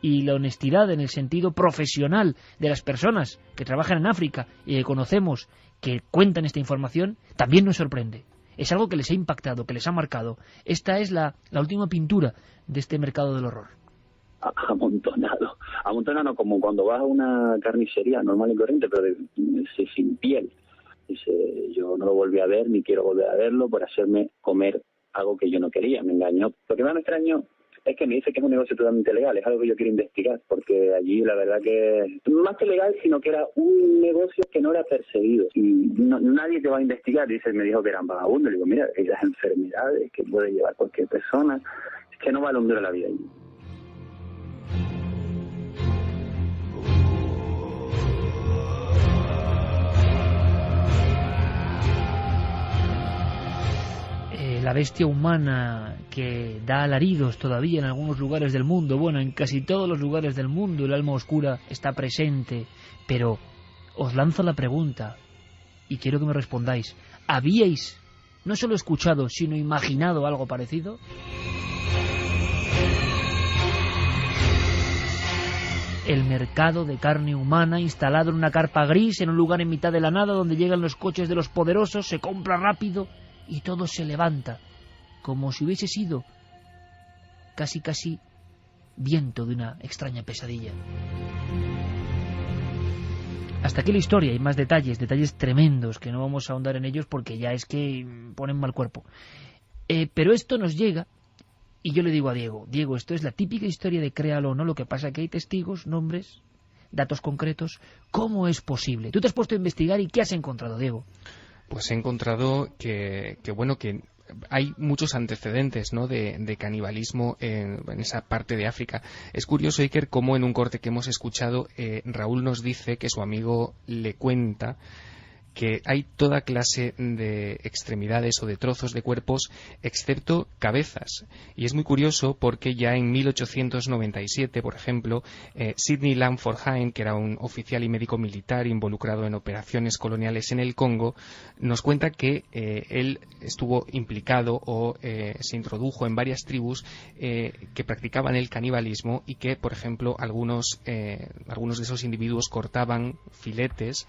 [SPEAKER 1] y la honestidad en el sentido profesional de las personas que trabajan en África y que conocemos, que cuentan esta información, también nos sorprende. Es algo que les ha impactado, que les ha marcado. Esta es la última pintura de este mercado del horror.
[SPEAKER 9] Amontonado como cuando vas a una carnicería normal y corriente, pero sin piel. Dice, yo no lo volví a ver, ni quiero volver a verlo por hacerme comer algo que yo no quería, me engañó. Lo que más me extraño es que me dice que es un negocio totalmente legal, es algo que yo quiero investigar, porque allí la verdad que, más que legal, sino que era un negocio que no era perseguido. Y nadie te va a investigar, me dijo que eran vagabundos. Le digo, mira, hay las enfermedades que puede llevar cualquier persona, es que no vale un duro la vida allí.
[SPEAKER 1] La bestia humana que da alaridos todavía en algunos lugares del mundo, bueno, en casi todos los lugares del mundo el alma oscura está presente, pero os lanzo la pregunta y quiero que me respondáis. ¿Habíais no solo escuchado, sino imaginado algo parecido? El mercado de carne humana instalado en una carpa gris en un lugar en mitad de la nada donde llegan los coches de los poderosos, se compra rápido y todo se levanta, como si hubiese sido casi viento de una extraña pesadilla. Hasta aquí la historia, hay más detalles tremendos que no vamos a ahondar en ellos porque ya es que ponen mal cuerpo. Pero esto nos llega, y yo le digo a Diego, esto es la típica historia de créalo o no, lo que pasa que hay testigos, nombres, datos concretos. ¿Cómo es posible? Tú te has puesto a investigar y ¿qué has encontrado, Diego?
[SPEAKER 7] Pues he encontrado que hay muchos antecedentes, ¿no?, de canibalismo en esa parte de África. Es curioso, Iker, cómo en un corte que hemos escuchado, Raúl nos dice que su amigo le cuenta que hay toda clase de extremidades o de trozos de cuerpos, excepto cabezas. Y es muy curioso porque ya en 1897, por ejemplo, Sidney Langford Hine, que era un oficial y médico militar involucrado en operaciones coloniales en el Congo, nos cuenta que él estuvo implicado o se introdujo en varias tribus que practicaban el canibalismo y que, por ejemplo, algunos de esos individuos cortaban filetes,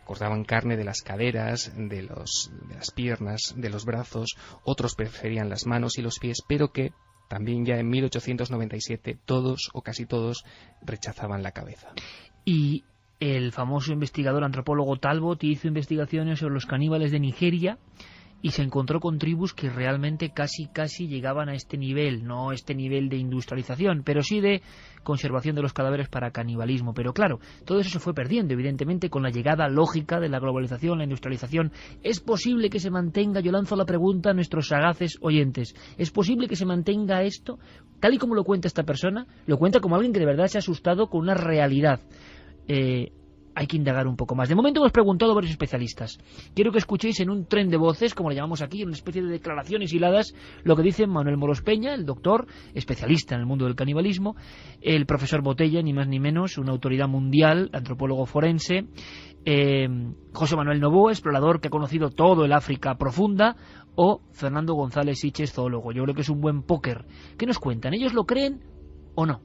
[SPEAKER 7] cortaban carne de las caderas, de las piernas, de los brazos, otros preferían las manos y los pies, pero que también ya en 1897 todos o casi todos rechazaban la cabeza.
[SPEAKER 1] Y el famoso investigador antropólogo Talbot hizo investigaciones sobre los caníbales de Nigeria y se encontró con tribus que realmente casi llegaban a este nivel, no este nivel de industrialización, pero sí de conservación de los cadáveres para canibalismo. Pero claro, todo eso se fue perdiendo, evidentemente, con la llegada lógica de la globalización, la industrialización. ¿Es posible que se mantenga, yo lanzo la pregunta a nuestros sagaces oyentes, ¿es posible que se mantenga esto? Tal y como lo cuenta esta persona, lo cuenta como alguien que de verdad se ha asustado con una realidad. Hay que indagar un poco más. De momento hemos preguntado a varios especialistas. Quiero que escuchéis en un tren de voces, como le llamamos aquí, en una especie de declaraciones hiladas, lo que dice Manuel Moros Peña, el doctor, especialista en el mundo del canibalismo, el profesor Botella, ni más ni menos, una autoridad mundial, antropólogo forense, José Manuel Novoa, explorador que ha conocido todo el África profunda, o Fernando González Siches, zoólogo. Yo creo que es un buen póker. ¿Qué nos cuentan? ¿Ellos lo creen o no?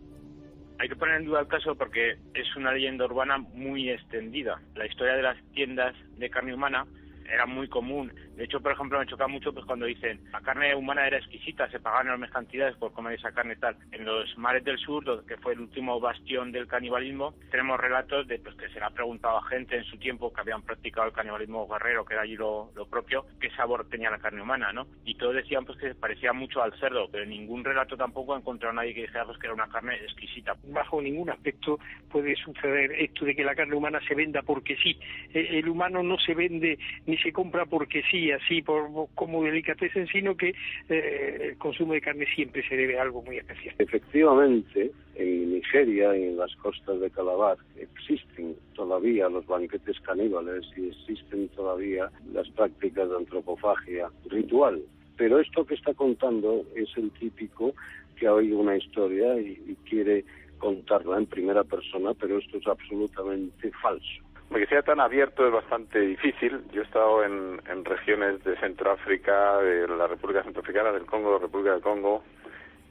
[SPEAKER 10] Hay que poner en duda el caso porque es una leyenda urbana muy extendida. La historia de las tiendas de carne humana era muy común. De hecho, por ejemplo, me choca mucho pues cuando dicen la carne humana era exquisita, se pagaban enormes cantidades por comer esa carne tal. En los mares del sur, que fue el último bastión del canibalismo, tenemos relatos de pues que se le ha preguntado a gente en su tiempo que habían practicado el canibalismo guerrero, que era allí lo propio, qué sabor tenía la carne humana, ¿no? Y todos decían pues que se parecía mucho al cerdo, pero en ningún relato tampoco ha encontrado nadie que dijera pues que era una carne exquisita.
[SPEAKER 11] Bajo ningún aspecto puede suceder esto de que la carne humana se venda porque sí. El humano no se vende ni se compra porque sí, así como delicatessen, sino que el consumo de carne siempre se debe a algo muy especial.
[SPEAKER 8] Efectivamente, en Nigeria y en las costas de Calabar existen todavía los banquetes caníbales y existen todavía las prácticas de antropofagia ritual. Pero esto que está contando es el típico que ha oído una historia y quiere contarla en primera persona, pero esto es absolutamente falso.
[SPEAKER 12] Que sea tan abierto es bastante difícil. Yo he estado en regiones de Centroáfrica, de la República Centroafricana, del Congo, de la República del Congo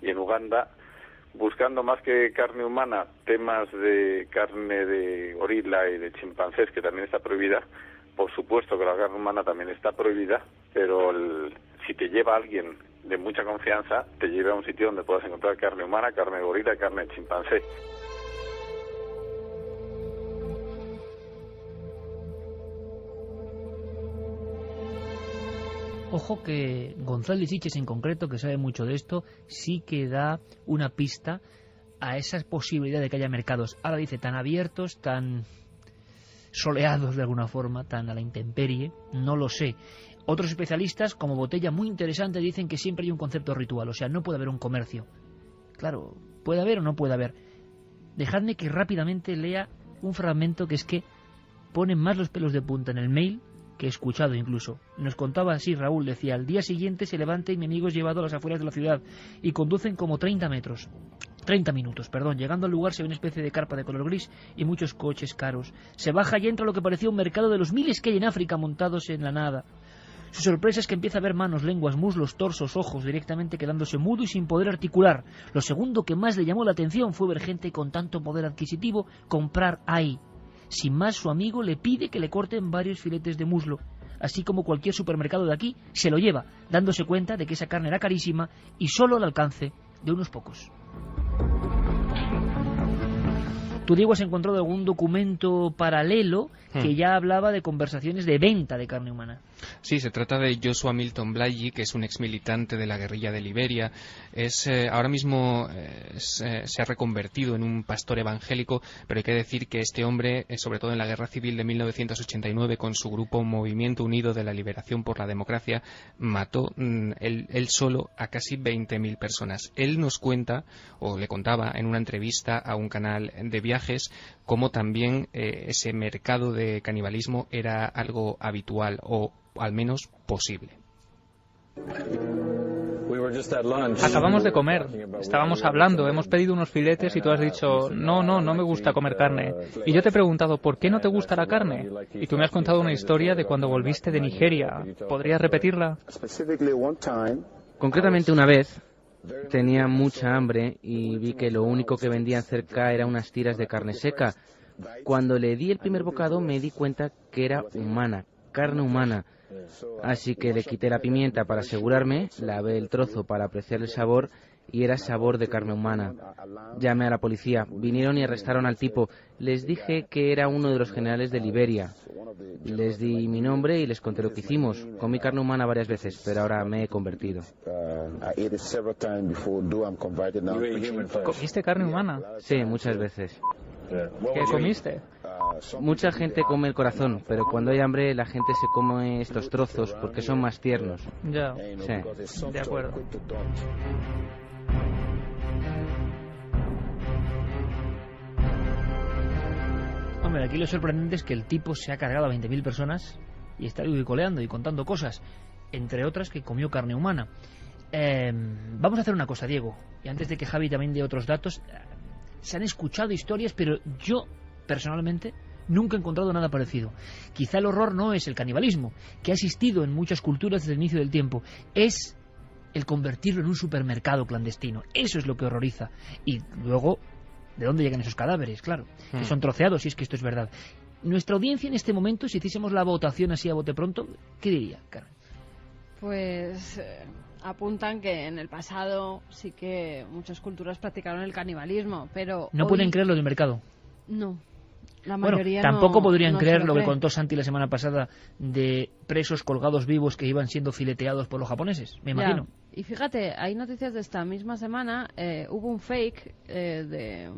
[SPEAKER 12] y en Uganda, buscando más que carne humana, temas de carne de gorila y de chimpancés, que también está prohibida. Por supuesto que la carne humana también está prohibida, pero si te lleva alguien de mucha confianza, te lleva a un sitio donde puedas encontrar carne humana, carne de gorila y carne de chimpancé.
[SPEAKER 1] Ojo que González Siches en concreto, que sabe mucho de esto, sí que da una pista a esa posibilidad de que haya mercados, ahora dice, tan abiertos, tan soleados de alguna forma, tan a la intemperie, no lo sé. Otros especialistas, como Botella, muy interesante, dicen que siempre hay un concepto ritual, o sea, no puede haber un comercio. Claro, puede haber o no puede haber. Dejadme que rápidamente lea un fragmento que es que pone más los pelos de punta en el mail que he escuchado incluso. Nos contaba así Raúl, decía, al día siguiente se levanta y mi amigo es llevado a las afueras de la ciudad y conducen como 30 minutos, llegando al lugar se ve una especie de carpa de color gris y muchos coches caros. Se baja y entra a lo que parecía un mercado de los miles que hay en África montados en la nada. Su sorpresa es que empieza a ver manos, lenguas, muslos, torsos, ojos, directamente quedándose mudo y sin poder articular. Lo segundo que más le llamó la atención fue ver gente con tanto poder adquisitivo comprar ahí. Sin más, su amigo le pide que le corten varios filetes de muslo. Así como cualquier supermercado de aquí, se lo lleva, dándose cuenta de que esa carne era carísima y solo al alcance de unos pocos. Tú, Diego, has encontrado algún documento paralelo que ya hablaba de conversaciones de venta de carne humana.
[SPEAKER 7] Sí, se trata de Joshua Milton Blahyi, que es un exmilitante de la guerrilla de Liberia. Ahora mismo se ha reconvertido en un pastor evangélico, pero hay que decir que este hombre, sobre todo en la guerra civil de 1989, con su grupo Movimiento Unido de la Liberación por la Democracia, mató él solo a casi 20.000 personas. Él nos cuenta, o le contaba en una entrevista a un canal de viajes, cómo también ese mercado de canibalismo era algo habitual, o al menos posible.
[SPEAKER 13] Acabamos de comer, estábamos hablando, hemos pedido unos filetes y tú has dicho, no me gusta comer carne. Y yo te he preguntado, ¿por qué no te gusta la carne? Y tú me has contado una historia de cuando volviste de Nigeria. ¿Podrías repetirla?
[SPEAKER 14] Concretamente una vez tenía mucha hambre y vi que lo único que vendían cerca eran unas tiras de carne seca. Cuando le di el primer bocado me di cuenta que era humana, carne humana. Así que le quité la pimienta para asegurarme, lavé el trozo para apreciar el sabor y era sabor de carne humana. Llamé a la policía, vinieron y arrestaron al tipo. Les dije que era uno de los generales de Liberia. Les di mi nombre y les conté lo que hicimos. Comí carne humana varias veces, pero ahora me he convertido.
[SPEAKER 13] ¿Comiste carne humana?
[SPEAKER 14] Sí, muchas veces.
[SPEAKER 13] ¿Qué comiste?
[SPEAKER 14] Mucha gente come el corazón, pero cuando hay hambre la gente se come estos trozos porque son más tiernos.
[SPEAKER 13] Ya,
[SPEAKER 14] sí.
[SPEAKER 13] De acuerdo.
[SPEAKER 1] Hombre, aquí lo sorprendente es que el tipo se ha cargado a 20.000 personas y está coleando y contando cosas, entre otras que comió carne humana. Vamos a hacer una cosa, Diego, y antes de que Javi también dé otros datos. Se han escuchado historias, pero yo, personalmente, nunca he encontrado nada parecido. Quizá el horror no es el canibalismo, que ha existido en muchas culturas desde el inicio del tiempo. Es el convertirlo en un supermercado clandestino. Eso es lo que horroriza. Y luego, ¿de dónde llegan esos cadáveres? Claro, que son troceados, si es que esto es verdad. nuestra audiencia en este momento, si hiciésemos la votación así a bote pronto, ¿qué diría, Carmen?
[SPEAKER 4] Pues apuntan que en el pasado sí que muchas culturas practicaron el canibalismo, pero
[SPEAKER 1] no pueden creerlo del mercado.
[SPEAKER 4] No. La mayoría
[SPEAKER 1] tampoco podrían
[SPEAKER 4] no
[SPEAKER 1] creer lo que
[SPEAKER 4] cree.
[SPEAKER 1] contó Santi la semana pasada de presos colgados vivos que iban siendo fileteados por los japoneses, me imagino.
[SPEAKER 4] Y fíjate, hay noticias de esta misma semana, hubo un fake de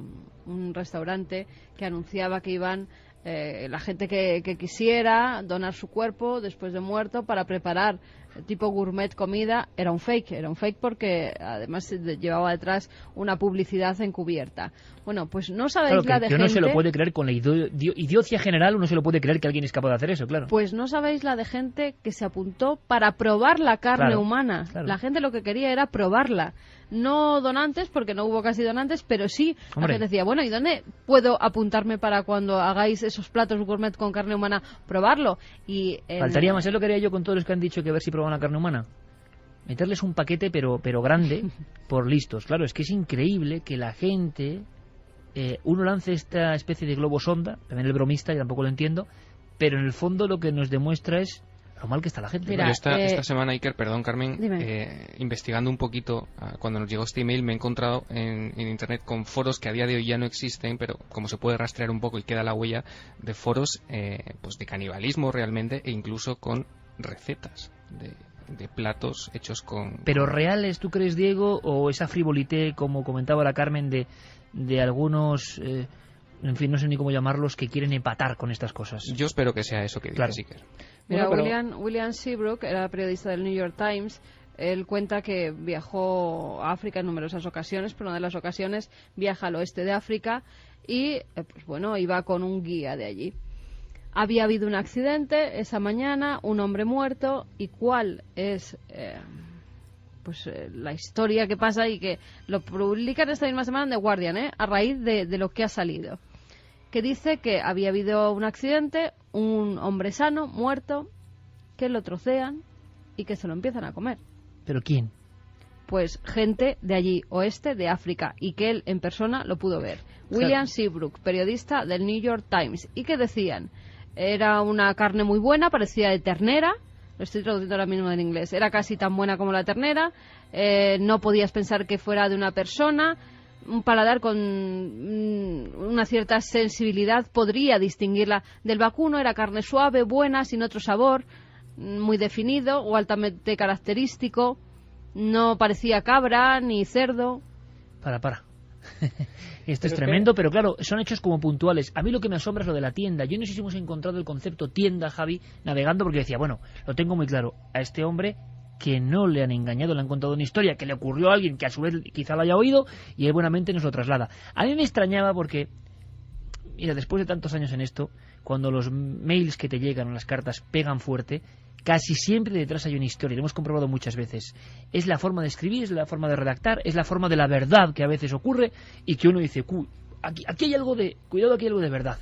[SPEAKER 4] un restaurante que anunciaba que iban la gente que quisiera donar su cuerpo después de muerto para preparar tipo gourmet comida. Era un fake porque además llevaba detrás una publicidad encubierta. Bueno, pues no sabéis la de gente...
[SPEAKER 1] Uno se lo puede creer con la idiocia general, uno se lo puede creer que alguien es capaz de hacer eso, claro.
[SPEAKER 4] Pues no sabéis la de gente que se apuntó para probar la carne humana. Claro. La gente lo que quería era probarla. No donantes, porque no hubo casi donantes, pero sí, la gente decía, bueno, ¿y dónde puedo apuntarme para cuando hagáis esos platos gourmet con carne humana, probarlo? Y
[SPEAKER 1] faltaría más, es lo que haría yo con todos los que han dicho que ver si proban la carne humana. Meterles un paquete, pero grande, por listos. Claro, es que es increíble que la gente... uno lance esta especie de globo sonda, también el bromista, yo tampoco lo entiendo, pero en el fondo lo que nos demuestra es lo mal que está la gente.
[SPEAKER 7] Mira, esta semana, Iker, perdón, Carmen, investigando un poquito, cuando nos llegó este email, me he encontrado en internet con foros que a día de hoy ya no existen, pero como se puede rastrear un poco y queda la huella de foros pues de canibalismo realmente, e incluso con recetas de platos hechos con...
[SPEAKER 1] ¿Pero reales, tú crees, Diego, o esa frivolité, como comentaba la Carmen, de algunos... en fin, no sé ni cómo llamarlos, que quieren empatar con estas cosas?
[SPEAKER 7] Yo espero que sea eso que dices, Iker.
[SPEAKER 4] Mira, William Seabrook era periodista del New York Times. Él cuenta que viajó a África en numerosas ocasiones, pero una de las ocasiones viaja al oeste de África y, pues bueno, iba con un guía de allí. Había habido un accidente esa mañana, un hombre muerto, y cuál es la historia que pasa, y que lo publican esta misma semana en The Guardian, a raíz de lo que ha salido, que dice que había habido un accidente, un hombre sano, muerto, que lo trocean y que se lo empiezan a comer.
[SPEAKER 1] ¿Pero quién?
[SPEAKER 4] Pues gente de allí, oeste de África, y que él en persona lo pudo ver. William Seabrook, periodista del New York Times, y que decían, era una carne muy buena, parecía de ternera, lo estoy traduciendo ahora mismo en inglés, era casi tan buena como la ternera, no podías pensar que fuera de una persona, un paladar con una cierta sensibilidad podría distinguirla del vacuno, era carne suave, buena, sin otro sabor, muy definido o altamente característico, no parecía cabra ni cerdo.
[SPEAKER 1] Para. Esto es tremendo, pero claro, son hechos como puntuales. A mí lo que me asombra es lo de la tienda. Yo no sé si hemos encontrado el concepto tienda, Javi, navegando, porque decía, bueno, lo tengo muy claro, a este hombre que no le han engañado, le han contado una historia que le ocurrió a alguien que a su vez quizá lo haya oído y él buenamente nos lo traslada. A mí me extrañaba porque, mira, después de tantos años en esto, cuando los mails que te llegan o las cartas pegan fuerte, casi siempre detrás hay una historia, lo hemos comprobado muchas veces. Es la forma de escribir, es la forma de redactar, es la forma de la verdad que a veces ocurre y que uno dice, aquí hay algo de, cuidado, aquí hay algo de verdad.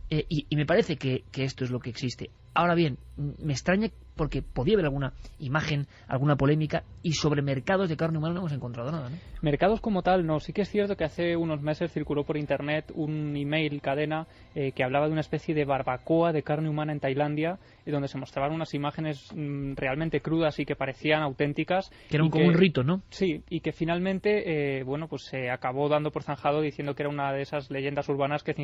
[SPEAKER 1] Y me parece que esto es lo que existe. Ahora bien, me extraña porque podía haber alguna imagen, alguna polémica, y sobre mercados de carne humana no hemos encontrado nada, ¿no?
[SPEAKER 13] Mercados como tal, no. Sí que es cierto que hace unos meses circuló por internet un email cadena que hablaba de una especie de barbacoa de carne humana en Tailandia, donde se mostraban unas imágenes realmente crudas y que parecían auténticas.
[SPEAKER 1] Que era como un rito, ¿no?
[SPEAKER 13] Sí, y que finalmente, pues se acabó dando por zanjado diciendo que era una de esas leyendas urbanas que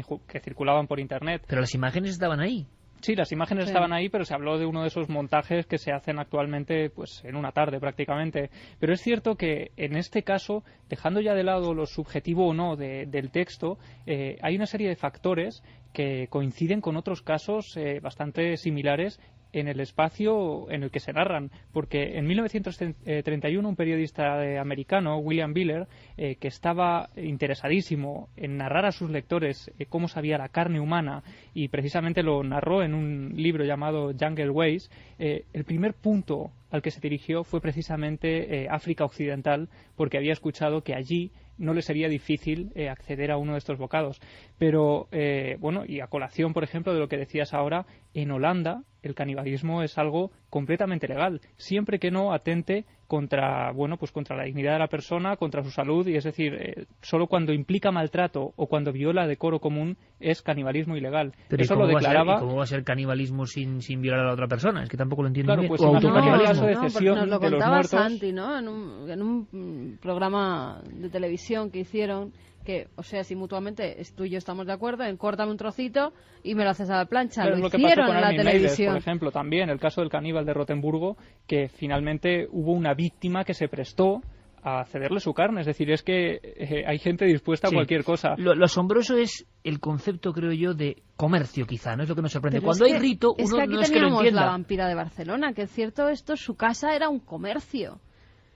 [SPEAKER 13] circulaban por internet.
[SPEAKER 1] Pero las imágenes estaban ahí.
[SPEAKER 13] Sí, las imágenes estaban ahí, pero se habló de uno de esos montajes que se hacen actualmente pues en una tarde prácticamente. Pero es cierto que en este caso, dejando ya de lado lo subjetivo o no del texto, hay una serie de factores que coinciden con otros casos bastante similares en el espacio en el que se narran, porque en 1931 un periodista americano, William Biller, que estaba interesadísimo en narrar a sus lectores cómo sabía la carne humana, y precisamente lo narró en un libro llamado Jungle Ways, el primer punto al que se dirigió fue precisamente África Occidental, porque había escuchado que allí no le sería difícil acceder a uno de estos bocados. Pero, y a colación, por ejemplo, de lo que decías ahora, en Holanda el canibalismo es algo completamente legal, siempre que no atente contra, bueno, pues contra la dignidad de la persona, contra su salud, y es decir, solo cuando implica maltrato o cuando viola decoro común es canibalismo ilegal.
[SPEAKER 1] Pero
[SPEAKER 13] eso
[SPEAKER 1] ¿y cómo
[SPEAKER 13] lo declaraba.
[SPEAKER 1] ¿Cómo va a ser canibalismo sin violar a la otra persona? Es que tampoco lo entiendo
[SPEAKER 13] Claro,
[SPEAKER 1] bien.
[SPEAKER 13] pues
[SPEAKER 1] O
[SPEAKER 13] autocanibalismo.
[SPEAKER 1] autocanibalismo.
[SPEAKER 13] De cesión
[SPEAKER 4] nos lo
[SPEAKER 13] de los
[SPEAKER 4] contaba
[SPEAKER 13] muertos.
[SPEAKER 4] Santi, ¿no? En un programa de televisión que hicieron, que, o sea, si mutuamente tú y yo estamos de acuerdo en córtame un trocito y me lo haces a la plancha.
[SPEAKER 13] Pero
[SPEAKER 4] Lo
[SPEAKER 13] es lo que pasó
[SPEAKER 4] hicieron
[SPEAKER 13] con
[SPEAKER 4] en la
[SPEAKER 13] Armin Meiwes,
[SPEAKER 4] televisión.
[SPEAKER 13] por ejemplo, también el caso del caníbal de Rotemburgo, que finalmente hubo una víctima que se prestó a cederle su carne. Es decir, es que hay gente dispuesta a cualquier cosa.
[SPEAKER 1] Lo asombroso es el concepto, creo yo, de comercio, quizá, ¿no? Es lo que nos sorprende.
[SPEAKER 4] Pero
[SPEAKER 1] Cuando
[SPEAKER 4] es
[SPEAKER 1] hay
[SPEAKER 4] que,
[SPEAKER 1] rito,
[SPEAKER 4] es
[SPEAKER 1] uno
[SPEAKER 4] que aquí
[SPEAKER 1] no es que lo
[SPEAKER 4] teníamos
[SPEAKER 1] entienda.
[SPEAKER 4] la vampira de Barcelona, que es cierto esto, su casa era un comercio.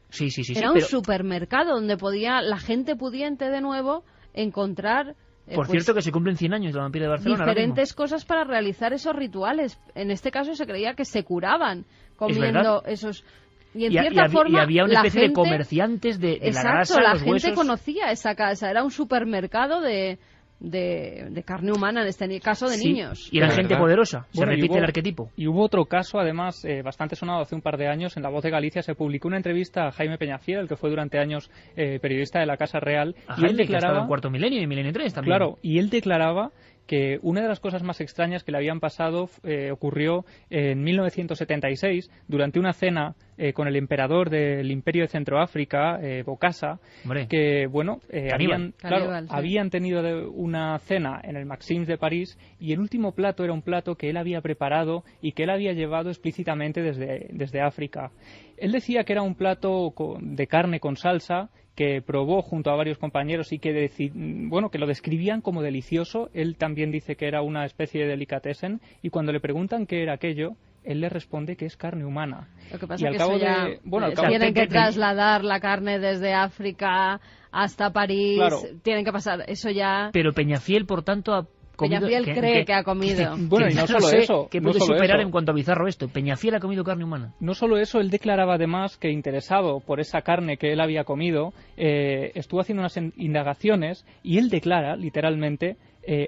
[SPEAKER 1] Sí,
[SPEAKER 4] Era un supermercado donde la gente pudiente de nuevo encontrar
[SPEAKER 1] Por cierto, que se cumplen 100 años de la vampira de Barcelona.
[SPEAKER 4] diferentes cosas para realizar esos rituales. En este caso se creía que se curaban comiendo esos. Y en cierta forma.
[SPEAKER 1] Y había una
[SPEAKER 4] la
[SPEAKER 1] especie
[SPEAKER 4] gente,
[SPEAKER 1] de comerciantes de la
[SPEAKER 4] exacto,
[SPEAKER 1] grasa,
[SPEAKER 4] la
[SPEAKER 1] los
[SPEAKER 4] gente
[SPEAKER 1] huesos.
[SPEAKER 4] conocía esa casa. Era un supermercado de carne humana, en este caso de niños.
[SPEAKER 1] Y era gente poderosa. Se
[SPEAKER 13] Bueno,
[SPEAKER 1] repite el arquetipo.
[SPEAKER 13] Y hubo otro caso, además, bastante sonado hace un par de años. En La Voz de Galicia se publicó una entrevista a Jaime Peñafiel, el que fue durante años periodista de la Casa Real.
[SPEAKER 1] A
[SPEAKER 13] y
[SPEAKER 1] Jaime,
[SPEAKER 13] él
[SPEAKER 1] que ha estado
[SPEAKER 13] declaraba,
[SPEAKER 1] en Cuarto Milenio y Milenio 3 también.
[SPEAKER 13] claro, y él declaraba que una de las cosas más extrañas que le habían pasado ocurrió en 1976 durante una cena con el emperador del Imperio de Centroáfrica, Bokassa, que bueno, habían tenido una cena en el Maxims de París, y el último plato era un plato que él había preparado y que él había llevado explícitamente desde África. Él decía que era un plato de carne con salsa, que probó junto a varios compañeros y que que lo describían como delicioso. Él también dice que era una especie de delicatessen, y cuando le preguntan qué era aquello, él le responde que es carne humana.
[SPEAKER 4] Lo que pasa es que eso ya tienen que trasladar la carne desde África hasta París, tienen que pasar, eso ya.
[SPEAKER 1] Pero Peñafiel, por tanto, ha comido...
[SPEAKER 4] Peñafiel cree que ha comido.
[SPEAKER 13] Bueno, y no solo eso.
[SPEAKER 1] ¿Qué puede superar en cuanto a bizarro esto? Peñafiel ha comido carne humana.
[SPEAKER 13] No solo eso, él declaraba además que, interesado por esa carne que él había comido, estuvo haciendo unas indagaciones, y él declara, literalmente,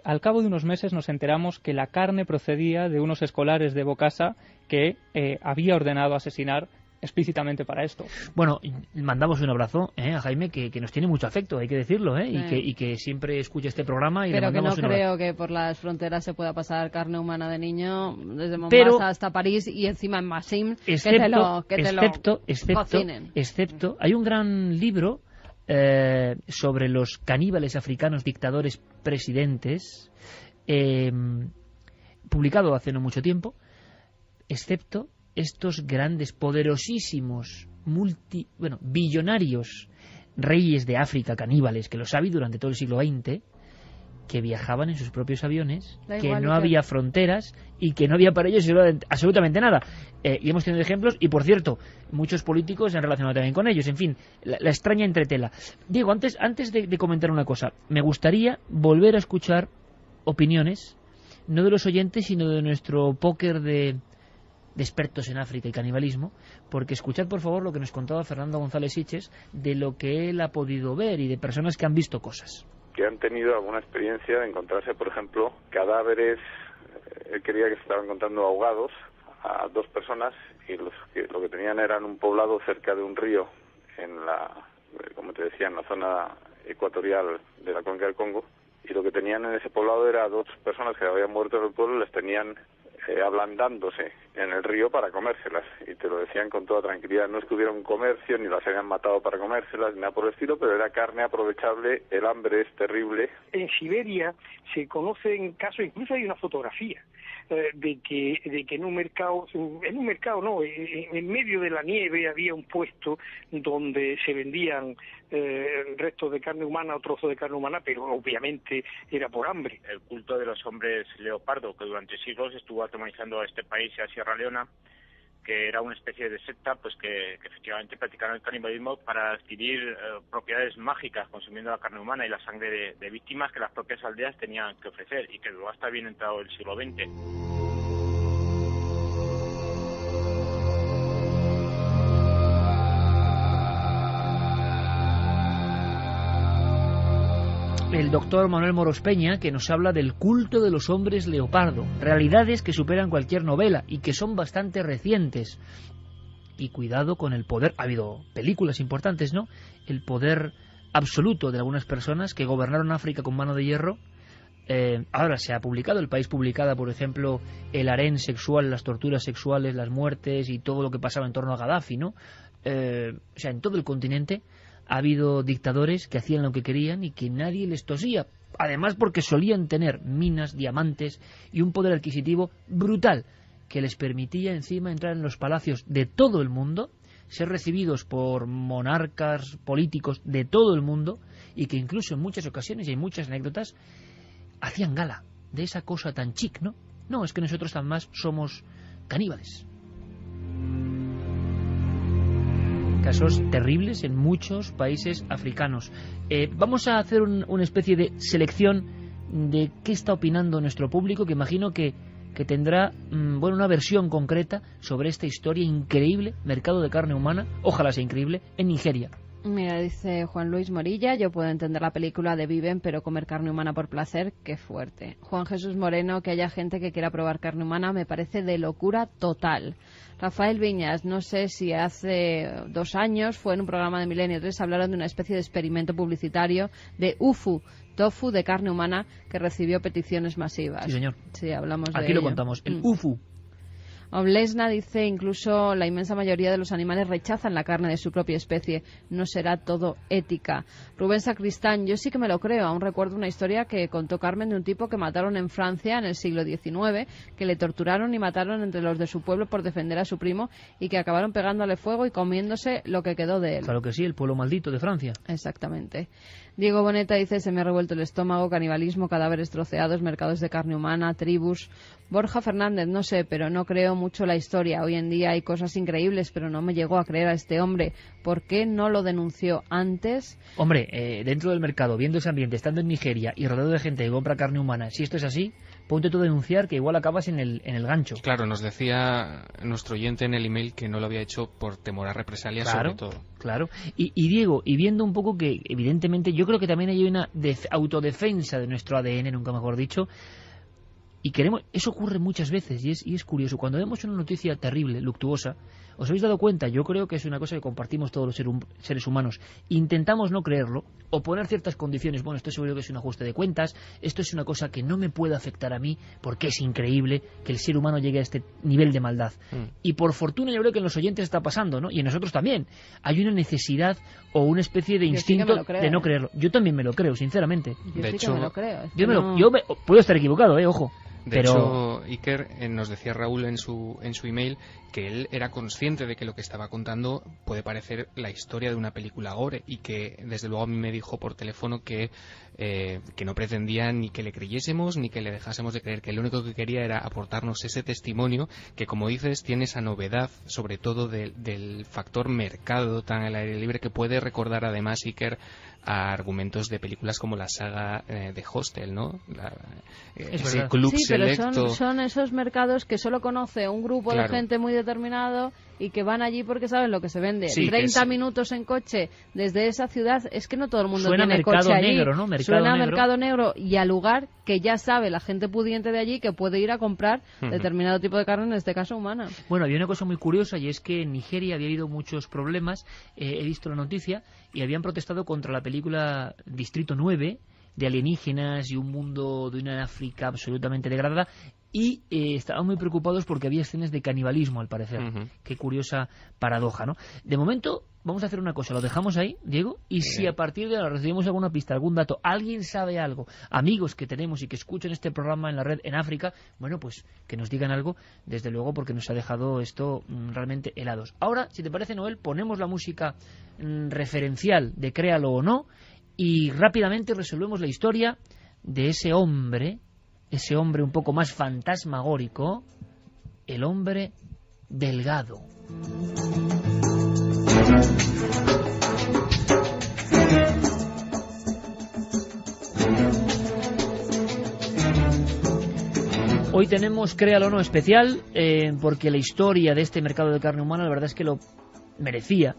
[SPEAKER 13] al cabo de unos meses nos enteramos que la carne procedía de unos escolares de Bokassa que había ordenado asesinar explícitamente para esto.
[SPEAKER 1] Bueno, mandamos un abrazo a Jaime, que nos tiene mucho afecto, hay que decirlo, y que siempre escucha este programa. Y
[SPEAKER 4] pero
[SPEAKER 1] le
[SPEAKER 4] que no
[SPEAKER 1] mandamos
[SPEAKER 4] creo que por las fronteras se pueda pasar carne humana de niño desde Mombasa hasta París, y encima en Massim, que te lo cocinen.
[SPEAKER 1] Excepto, hay un gran libro sobre los caníbales africanos dictadores presidentes, publicado hace no mucho tiempo, excepto estos grandes, poderosísimos, billonarios reyes de África, caníbales, que los ha habido durante todo el siglo XX, que viajaban en sus propios aviones, que no había fronteras y que no había para ellos absolutamente nada. Y hemos tenido ejemplos, y por cierto, muchos políticos se han relacionado también con ellos. En fin, la extraña entretela. Diego, antes de comentar una cosa, me gustaría volver a escuchar opiniones, no de los oyentes, sino de nuestro póker de expertos en África y canibalismo, porque escuchad por favor lo que nos contaba Fernando González Siches de lo que él ha podido ver y de personas que han visto cosas.
[SPEAKER 12] Que han tenido alguna experiencia de encontrarse, por ejemplo, cadáveres. Él creía que se estaban encontrando ahogados a 2 personas, y lo que tenían eran un poblado cerca de un río, como te decía, en la zona ecuatorial de la cuenca del Congo, y lo que tenían en ese poblado era 2 personas que habían muerto en el pueblo, les tenían ablandándose en el río para comérselas, y te lo decían con toda tranquilidad. No es que hubiera un comercio, ni las habían matado para comérselas, ni nada por el estilo, pero era carne aprovechable. El hambre es terrible.
[SPEAKER 11] En Siberia se conocen casos, incluso hay una fotografía de que en un mercado no, en medio de la nieve había un puesto donde se vendían restos de carne humana o trozos de carne humana, pero obviamente era por hambre.
[SPEAKER 10] El culto de los hombres leopardo, que durante siglos estuvo atemorizando a este país y a Sierra Leona, que era una especie de secta, pues que efectivamente practicaron el canibalismo para adquirir propiedades mágicas, consumiendo la carne humana y la sangre de víctimas que las propias aldeas tenían que ofrecer, y que luego hasta bien entrado el siglo XX.
[SPEAKER 1] El doctor Manuel Moros Peña, que nos habla del culto de los hombres leopardo, realidades que superan cualquier novela y que son bastante recientes. Y cuidado con el poder. Ha habido películas importantes, ¿no? El poder absoluto de algunas personas que gobernaron África con mano de hierro. Ahora se ha publicado, El País publicada, por ejemplo, el harén sexual, las torturas sexuales, las muertes y todo lo que pasaba en torno a Gaddafi, ¿no? O sea, en todo el continente ha habido dictadores que hacían lo que querían y que nadie les tosía. Además porque solían tener minas, diamantes y un poder adquisitivo brutal que les permitía encima entrar en los palacios de todo el mundo, ser recibidos por monarcas políticos de todo el mundo y que incluso en muchas ocasiones y en muchas anécdotas hacían gala de esa cosa tan chic, ¿no? No, es que nosotros además somos caníbales. Casos terribles en muchos países africanos. Vamos a hacer una especie de selección de qué está opinando nuestro público, que imagino que tendrá una versión concreta sobre esta historia increíble, mercado de carne humana, ojalá sea increíble, en Nigeria.
[SPEAKER 4] Mira, dice Juan Luis Morilla, yo puedo entender la película de Viven, pero comer carne humana por placer, qué fuerte. Juan Jesús Moreno, que haya gente que quiera probar carne humana, me parece de locura total. Rafael Viñas, no sé si hace 2 años fue en un programa de Milenio 3, hablaron de una especie de experimento publicitario de UFU, tofu de carne humana, que recibió peticiones masivas.
[SPEAKER 1] Sí, señor.
[SPEAKER 4] Sí, hablamos de
[SPEAKER 1] Aquí lo
[SPEAKER 4] ello.
[SPEAKER 1] contamos, el UFU.
[SPEAKER 4] Oblesna dice, incluso la inmensa mayoría de los animales rechazan la carne de su propia especie. No será todo ética. Rubén Sacristán, yo sí que me lo creo. Aún recuerdo una historia que contó Carmen de un tipo que mataron en Francia en el siglo XIX, que le torturaron y mataron entre los de su pueblo por defender a su primo y que acabaron pegándole fuego y comiéndose lo que quedó de él.
[SPEAKER 1] Claro que sí, el pueblo maldito de Francia.
[SPEAKER 4] Exactamente. Diego Boneta dice, se me ha revuelto el estómago, canibalismo, cadáveres troceados, mercados de carne humana, tribus. Borja Fernández, no sé, pero no creo mucho la historia. Hoy en día hay cosas increíbles, pero no me llegó a creer a este hombre. ¿Por qué no lo denunció antes?
[SPEAKER 1] Hombre, dentro del mercado, viendo ese ambiente, estando en Nigeria y rodeado de gente que compra carne humana, si esto es así, ponte tú a denunciar que igual acabas en el gancho.
[SPEAKER 7] Claro, nos decía nuestro oyente en el email que no lo había hecho por temor a represalias,
[SPEAKER 1] claro,
[SPEAKER 7] sobre todo.
[SPEAKER 1] Claro. Y Diego, y viendo un poco que evidentemente yo creo que también hay una autodefensa de nuestro ADN, nunca mejor dicho, y queremos, eso ocurre muchas veces y es curioso. Cuando vemos una noticia terrible, luctuosa, ¿os habéis dado cuenta? Yo creo que es una cosa que compartimos todos los seres humanos. Intentamos no creerlo o poner ciertas condiciones. Bueno, esto seguro que es un ajuste de cuentas, esto es una cosa que no me puede afectar a mí porque es increíble que el ser humano llegue a este nivel de maldad. Y por fortuna yo creo que en los oyentes está pasando, ¿no? Y en nosotros también. Hay una necesidad o una especie de instinto de no creerlo. Yo también me lo creo, sinceramente.
[SPEAKER 4] Yo
[SPEAKER 1] de
[SPEAKER 4] sí
[SPEAKER 1] hecho,
[SPEAKER 4] que me lo creo.
[SPEAKER 1] yo puedo estar equivocado, ojo.
[SPEAKER 7] De hecho, Iker, nos decía Raúl en su email que él era consciente de que lo que estaba contando puede parecer la historia de una película gore y que desde luego a mí me dijo por teléfono que no pretendía ni que le creyésemos ni que le dejásemos de creer, que lo único que quería era aportarnos ese testimonio que, como dices, tiene esa novedad, sobre todo del factor mercado tan al aire libre, que puede recordar además, Iker, a argumentos de películas como la saga de Hostel, ¿no? Ese club
[SPEAKER 4] sí,
[SPEAKER 7] selecto.
[SPEAKER 4] Pero son esos mercados que solo conoce un grupo de gente muy determinado y que van allí porque saben lo que se vende. Sí, 30 minutos en coche desde esa ciudad, es que no todo el mundo tiene coche allí.
[SPEAKER 1] Negro, ¿no?
[SPEAKER 4] Suena a mercado negro y al lugar que ya sabe la gente pudiente de allí que puede ir a comprar determinado tipo de carne, en este caso humana.
[SPEAKER 1] Bueno, había una cosa muy curiosa y es que en Nigeria había habido muchos problemas. He visto la noticia y habían protestado contra la película Distrito 9 de alienígenas y un mundo de una África absolutamente degradada, y estaban muy preocupados porque había escenas de canibalismo, al parecer. Qué curiosa paradoja, ¿no? De momento vamos a hacer una cosa, lo dejamos ahí, Diego, y si a partir de ahora recibimos alguna pista, algún dato, alguien sabe algo, amigos que tenemos y que escuchan este programa en la red en África, bueno, pues que nos digan algo, desde luego, porque nos ha dejado esto realmente helados. Ahora, si te parece, Noel, ponemos la música referencial de Créalo o no, y rápidamente resolvemos la historia de ese hombre un poco más fantasmagórico, el hombre delgado. Hoy tenemos Créalo o no especial, porque la historia de este mercado de carne humana la verdad es que lo merecía.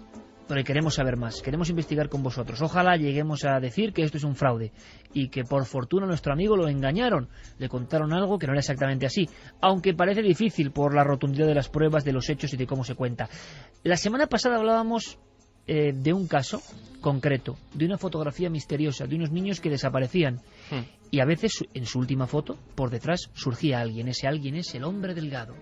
[SPEAKER 1] porque queremos saber más, queremos investigar con vosotros. Ojalá lleguemos a decir que esto es un fraude y que por fortuna nuestro amigo lo engañaron, le contaron algo que no era exactamente así, aunque parece difícil por la rotundidad de las pruebas, de los hechos y de cómo se cuenta. La semana pasada hablábamos de un caso concreto, de una fotografía misteriosa, de unos niños que desaparecían. Y a veces en su última foto, por detrás, surgía alguien. Ese alguien es el hombre delgado.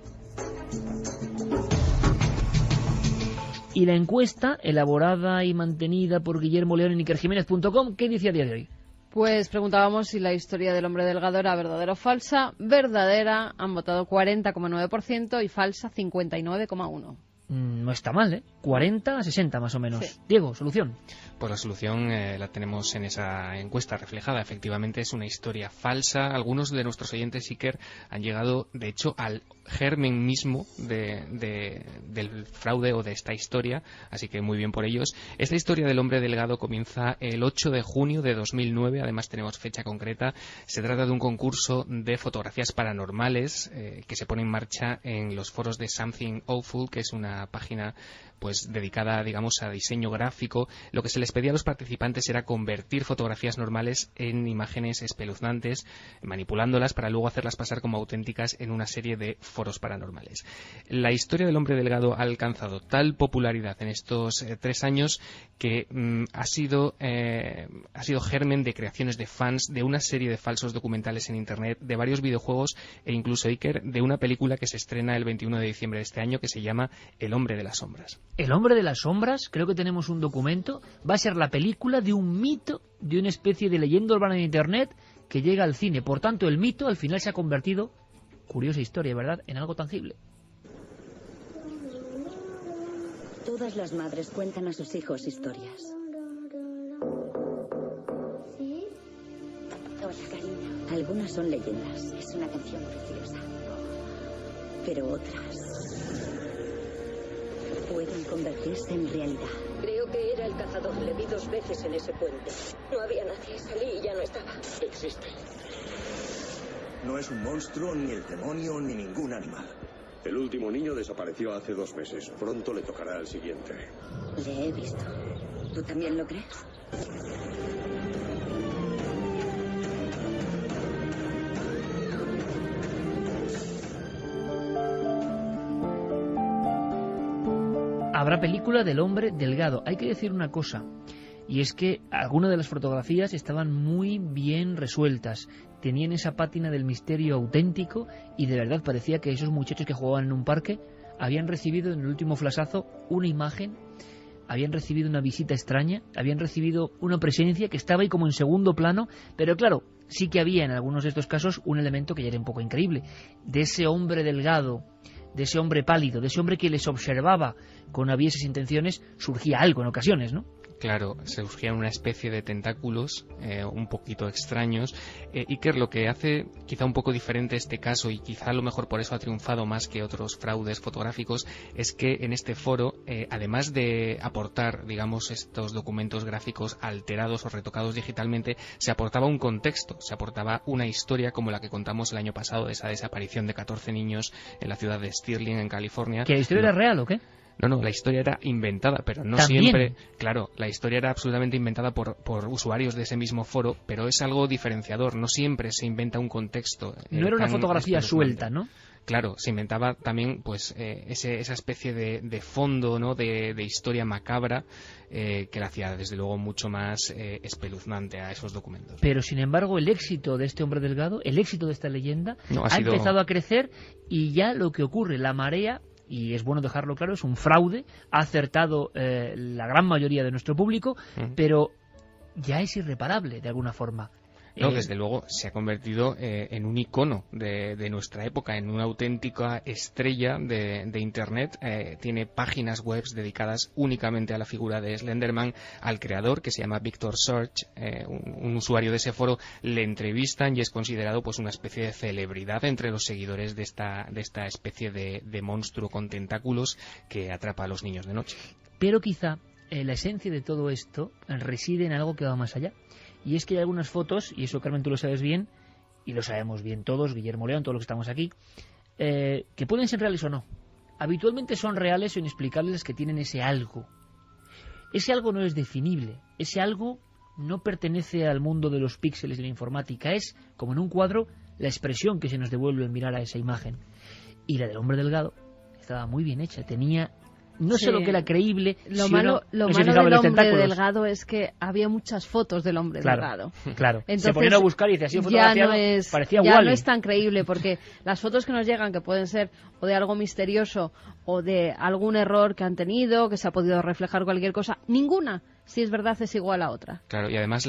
[SPEAKER 1] Y la encuesta, elaborada y mantenida por Guillermo León en ikerjiménez.com, ¿qué dice a día de hoy?
[SPEAKER 4] Pues preguntábamos si la historia del hombre delgado era verdadera o falsa. Verdadera, han votado 40,9% y falsa 59,1%.
[SPEAKER 1] No está mal, ¿eh? 40 a 60 más o menos. Sí. Diego, ¿solución?
[SPEAKER 7] Pues la solución la tenemos en esa encuesta reflejada. Efectivamente es una historia falsa. Algunos de nuestros oyentes Iker han llegado, de hecho, al germen mismo del fraude o de esta historia, así que muy bien por ellos. Esta historia del hombre delgado comienza el 8 de junio de 2009, además tenemos fecha concreta. Se trata de un concurso de fotografías paranormales que se pone en marcha en los foros de Something Awful, que es una página pues dedicada, digamos, a diseño gráfico. Lo que se les pedía a los participantes era convertir fotografías normales en imágenes espeluznantes, manipulándolas para luego hacerlas pasar como auténticas en una serie de foros paranormales. La historia del hombre delgado ha alcanzado tal popularidad en estos 3 años que ha sido germen de creaciones de fans, de una serie de falsos documentales en Internet, de varios videojuegos e incluso, Iker, de una película que se estrena el 21 de diciembre de este año que se llama El hombre de las sombras.
[SPEAKER 1] El hombre de las sombras, creo que tenemos un documento, va a ser la película de un mito, de una especie de leyenda urbana de Internet que llega al cine. Por tanto, el mito al final se ha convertido, curiosa historia, ¿verdad?, en algo tangible.
[SPEAKER 15] Todas las madres cuentan a sus hijos historias. Hola, cariño. Algunas son leyendas. Es una canción preciosa. Pero otras pueden convertirse en realidad.
[SPEAKER 16] Creo que era el cazador. Le vi 2 veces en ese puente. No había nadie. Salí y ya no estaba.
[SPEAKER 17] Existe. No es un monstruo, ni el demonio, ni ningún animal. El último niño desapareció hace 2 meses. Pronto le tocará al siguiente.
[SPEAKER 15] Le he visto. ¿Tú también lo crees?
[SPEAKER 1] Habrá película del hombre delgado. Hay que decir una cosa, y es que algunas de las fotografías estaban muy bien resueltas. Tenían esa pátina del misterio auténtico y de verdad parecía que esos muchachos que jugaban en un parque habían recibido en el último flashazo una imagen, habían recibido una visita extraña, habían recibido una presencia que estaba ahí como en segundo plano, pero claro, sí que había en algunos de estos casos un elemento que ya era un poco increíble, de ese hombre delgado, de ese hombre pálido, de ese hombre que les observaba con aviesas intenciones, surgía algo en ocasiones, ¿no?
[SPEAKER 7] Claro, surgían una especie de tentáculos un poquito extraños. Iker, lo que hace quizá un poco diferente este caso, y quizá a lo mejor por eso ha triunfado más que otros fraudes fotográficos, es que en este foro, además de aportar, digamos, estos documentos gráficos alterados o retocados digitalmente, se aportaba un contexto, se aportaba una historia como la que contamos el año pasado, de esa desaparición de 14 niños en la ciudad de Stirling, en California.
[SPEAKER 1] ¿Que la historia era real o qué?
[SPEAKER 7] No, la historia era inventada, pero no
[SPEAKER 1] ¿También?
[SPEAKER 7] Siempre. Claro, la historia era absolutamente inventada por usuarios de ese mismo foro, pero es algo diferenciador. No siempre se inventa un contexto.
[SPEAKER 1] No era una fotografía suelta, ¿no?
[SPEAKER 7] Claro, se inventaba también pues esa especie de fondo, ¿no?, de historia macabra que la hacía desde luego mucho más espeluznante a esos documentos.
[SPEAKER 1] Pero sin embargo el éxito de este hombre delgado, el éxito de esta leyenda ha empezado a crecer, y ya lo que ocurre, la marea, y es bueno dejarlo claro, es un fraude, ha acertado la gran mayoría de nuestro público, pero ya es irreparable de alguna forma.
[SPEAKER 7] No, desde luego se ha convertido en un icono de nuestra época, en una auténtica estrella de Internet. Tiene páginas web dedicadas únicamente a la figura de Slenderman. Al creador, que se llama Victor Search, un usuario de ese foro, le entrevistan y es considerado pues una especie de celebridad entre los seguidores de esta especie de monstruo con tentáculos que atrapa a los niños de noche.
[SPEAKER 1] Pero quizá la esencia de todo esto reside en algo que va más allá. Y es que hay algunas fotos, y eso, Carmen, tú lo sabes bien, y lo sabemos bien todos, Guillermo León, todos los que estamos aquí, que pueden ser reales o no. Habitualmente son reales o inexplicables las que tienen ese algo. ese algo no es definible, ese algo no pertenece al mundo de los píxeles de la informática, es, como en un cuadro, la expresión que se nos devuelve al mirar a esa imagen. Y la del hombre delgado estaba muy bien hecha, tenía no solo que era creíble,
[SPEAKER 4] lo malo del hombre delgado es que había muchas fotos del hombre delgado.
[SPEAKER 1] Claro,
[SPEAKER 4] entonces,
[SPEAKER 1] se ponían a buscar y decía, así fotografiado, parecía Wall-E.
[SPEAKER 4] Ya no es tan creíble, porque las fotos que nos llegan, que pueden ser o de algo misterioso o de algún error que han tenido, que se ha podido reflejar cualquier cosa, ninguna, si es verdad, es igual a otra.
[SPEAKER 7] Claro, y además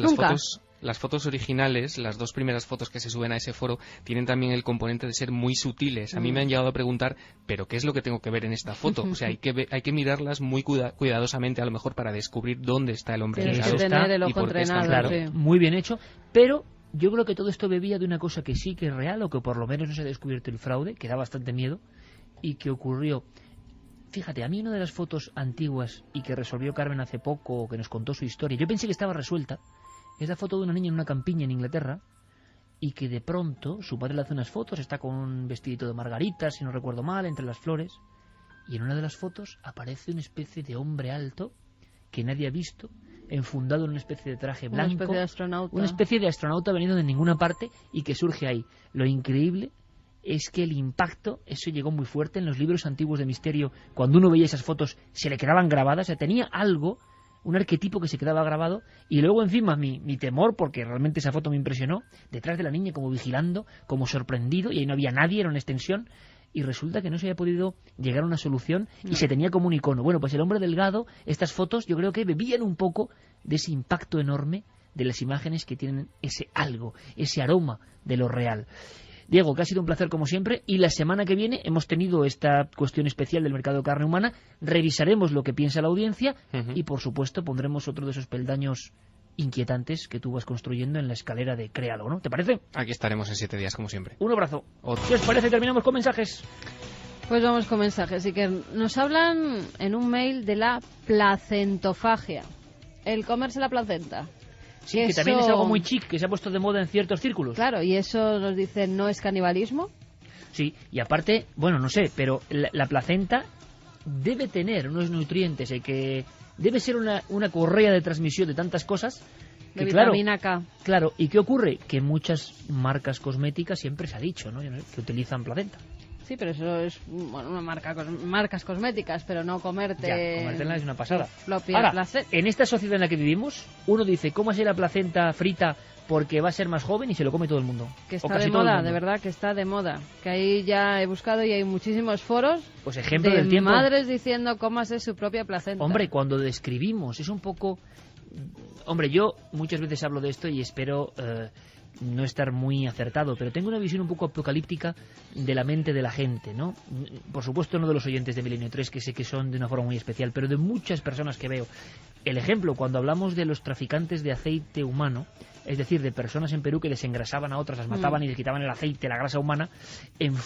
[SPEAKER 7] las fotos originales, las 2 primeras fotos que se suben a ese foro, tienen también el componente de ser muy sutiles. A mí me han llegado a preguntar, ¿pero qué es lo que tengo que ver en esta foto? O sea, hay que mirarlas muy cuidadosamente, a lo mejor, para descubrir dónde está el hombre delgado.
[SPEAKER 4] Tienes que tener el ojo entrenado.
[SPEAKER 1] Claro, muy bien hecho, pero yo creo que todo esto bebía de una cosa que sí que es real, o que por lo menos no se ha descubierto el fraude, que da bastante miedo, y que ocurrió. Fíjate, a mí una de las fotos antiguas y que resolvió Carmen hace poco, que nos contó su historia, yo pensé que estaba resuelta. Es la foto de una niña en una campiña en Inglaterra y que de pronto su padre le hace unas fotos, está con un vestidito de margaritas, si no recuerdo mal, entre las flores, y en una de las fotos aparece una especie de hombre alto que nadie ha visto, enfundado en una especie de traje blanco, una especie de astronauta venido de ninguna parte y que surge ahí. Lo increíble es que el impacto, eso llegó muy fuerte en los libros antiguos de misterio, cuando uno veía esas fotos se le quedaban grabadas, o sea, tenía algo, un arquetipo que se quedaba grabado, y luego encima mi temor, porque realmente esa foto me impresionó, detrás de la niña como vigilando, como sorprendido, y ahí no había nadie, era una extensión, y resulta que no se había podido llegar a una solución y se tenía como un icono. Bueno, pues el hombre delgado, estas fotos yo creo que bebían un poco de ese impacto enorme de las imágenes que tienen ese algo, ese aroma de lo real. Diego, que ha sido un placer como siempre, y la semana que viene hemos tenido esta cuestión especial del mercado de carne humana, revisaremos lo que piensa la audiencia y por supuesto pondremos otro de esos peldaños inquietantes que tú vas construyendo en la escalera de Créalo, ¿no? ¿Te parece?
[SPEAKER 7] Aquí estaremos en 7 días como siempre.
[SPEAKER 1] Un abrazo. Si os parece, terminamos con mensajes.
[SPEAKER 4] Pues vamos con mensajes, y que nos hablan en un mail de la placentofagia, el comerse la placenta.
[SPEAKER 1] Sí, que también es algo muy chic, que se ha puesto de moda en ciertos círculos.
[SPEAKER 4] Claro, y eso nos dicen, ¿no es canibalismo?
[SPEAKER 1] Sí, y aparte, bueno, no sé, pero la placenta debe tener unos nutrientes, que debe ser una correa de transmisión de tantas cosas.
[SPEAKER 4] De vitamina K.
[SPEAKER 1] Claro, ¿y qué ocurre? Que muchas marcas cosméticas siempre se ha dicho, ¿no?, que utilizan placenta.
[SPEAKER 4] Sí, pero eso es una marcas cosméticas, pero no comerte...
[SPEAKER 1] Ya, comértela es una pasada.
[SPEAKER 4] Ahora,
[SPEAKER 1] en esta sociedad en la que vivimos, uno dice, ¿cómo hacer la placenta frita porque va a ser más joven? Y se lo come todo el mundo.
[SPEAKER 4] Que está de moda, de verdad, que está de moda. Que ahí ya he buscado y hay muchísimos foros
[SPEAKER 1] pues ejemplo
[SPEAKER 4] de
[SPEAKER 1] del tiempo.
[SPEAKER 4] Madres diciendo cómo hacer su propia placenta.
[SPEAKER 1] Hombre, cuando describimos, es un poco... Hombre, yo muchas veces hablo de esto y espero... no estar muy acertado, pero tengo una visión un poco apocalíptica de la mente de la gente, ¿no? Por supuesto no de los oyentes de Milenio 3, que sé que son de una forma muy especial, pero de muchas personas que veo. El ejemplo, cuando hablamos de los traficantes de aceite humano, es decir, de personas en Perú que desengrasaban a otras, las mataban y les quitaban el aceite, la grasa humana,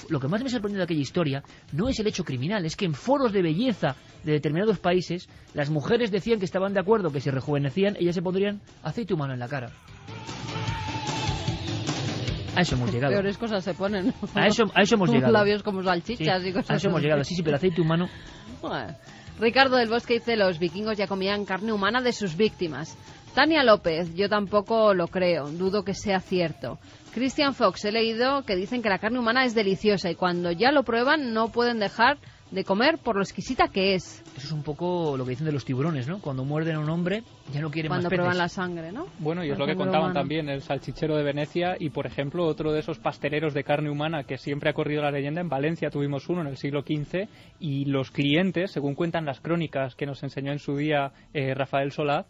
[SPEAKER 1] lo que más me sorprendió de aquella historia no es el hecho criminal, es que en foros de belleza de determinados países, las mujeres decían que estaban de acuerdo que si rejuvenecían, ellas se pondrían aceite humano en la cara. A eso hemos llegado.
[SPEAKER 4] Peores cosas se ponen, ¿no?
[SPEAKER 1] A eso hemos llegado.
[SPEAKER 4] Labios como salchichas y cosas así.
[SPEAKER 1] A eso hemos llegado, sí, pero aceite humano...
[SPEAKER 4] Bueno. Ricardo del Bosque dice, los vikingos ya comían carne humana de sus víctimas. Tania López, yo tampoco lo creo, dudo que sea cierto. Christian Fox, he leído que dicen que la carne humana es deliciosa y cuando ya lo prueban no pueden dejar de comer por lo exquisita que es.
[SPEAKER 1] Eso es un poco lo que dicen de los tiburones, ¿no? Cuando muerden a un hombre ya no quieren más peces.
[SPEAKER 4] Cuando prueban la sangre, ¿no?
[SPEAKER 5] Bueno, y es lo que contaban también el salchichero de Venecia y, por ejemplo, otro de esos pasteleros de carne humana que siempre ha corrido la leyenda. En Valencia tuvimos uno en el siglo XV y los clientes, según cuentan las crónicas que nos enseñó en su día Rafael Solaz,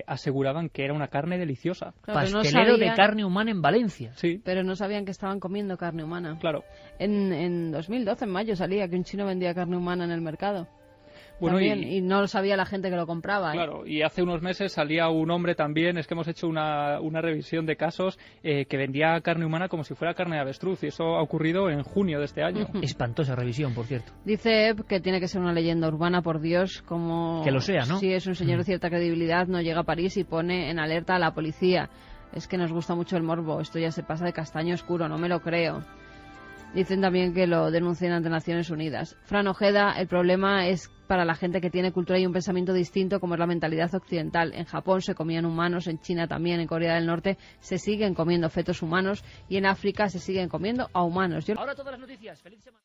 [SPEAKER 5] aseguraban que era una carne deliciosa.
[SPEAKER 1] Claro, pastelero de carne humana en Valencia.
[SPEAKER 5] Sí.
[SPEAKER 4] Pero no sabían que estaban comiendo carne humana.
[SPEAKER 5] Claro.
[SPEAKER 4] En 2012, en mayo, salía que un chino vendía carne humana en el mercado.
[SPEAKER 5] Bueno,
[SPEAKER 4] y no lo sabía la gente que lo compraba.
[SPEAKER 5] Claro, y hace unos meses salía un hombre también, es que hemos hecho una revisión de casos que vendía carne humana como si fuera carne de avestruz, y eso ha ocurrido en junio de este año.
[SPEAKER 1] Espantosa revisión, por cierto.
[SPEAKER 4] Dice Eb que tiene que ser una leyenda urbana, por Dios, como...
[SPEAKER 1] Que lo sea, ¿no?
[SPEAKER 4] Si es un señor de cierta credibilidad, no llega a París y pone en alerta a la policía. Es que nos gusta mucho el morbo, esto ya se pasa de castaño oscuro, no me lo creo. Dicen también que lo denuncien ante Naciones Unidas. Fran Ojeda, el problema es para la gente que tiene cultura y un pensamiento distinto, como es la mentalidad occidental. En Japón se comían humanos, en China también, en Corea del Norte se siguen comiendo fetos humanos y en África se siguen comiendo a humanos.
[SPEAKER 1] Ahora todas las noticias. Feliz semana.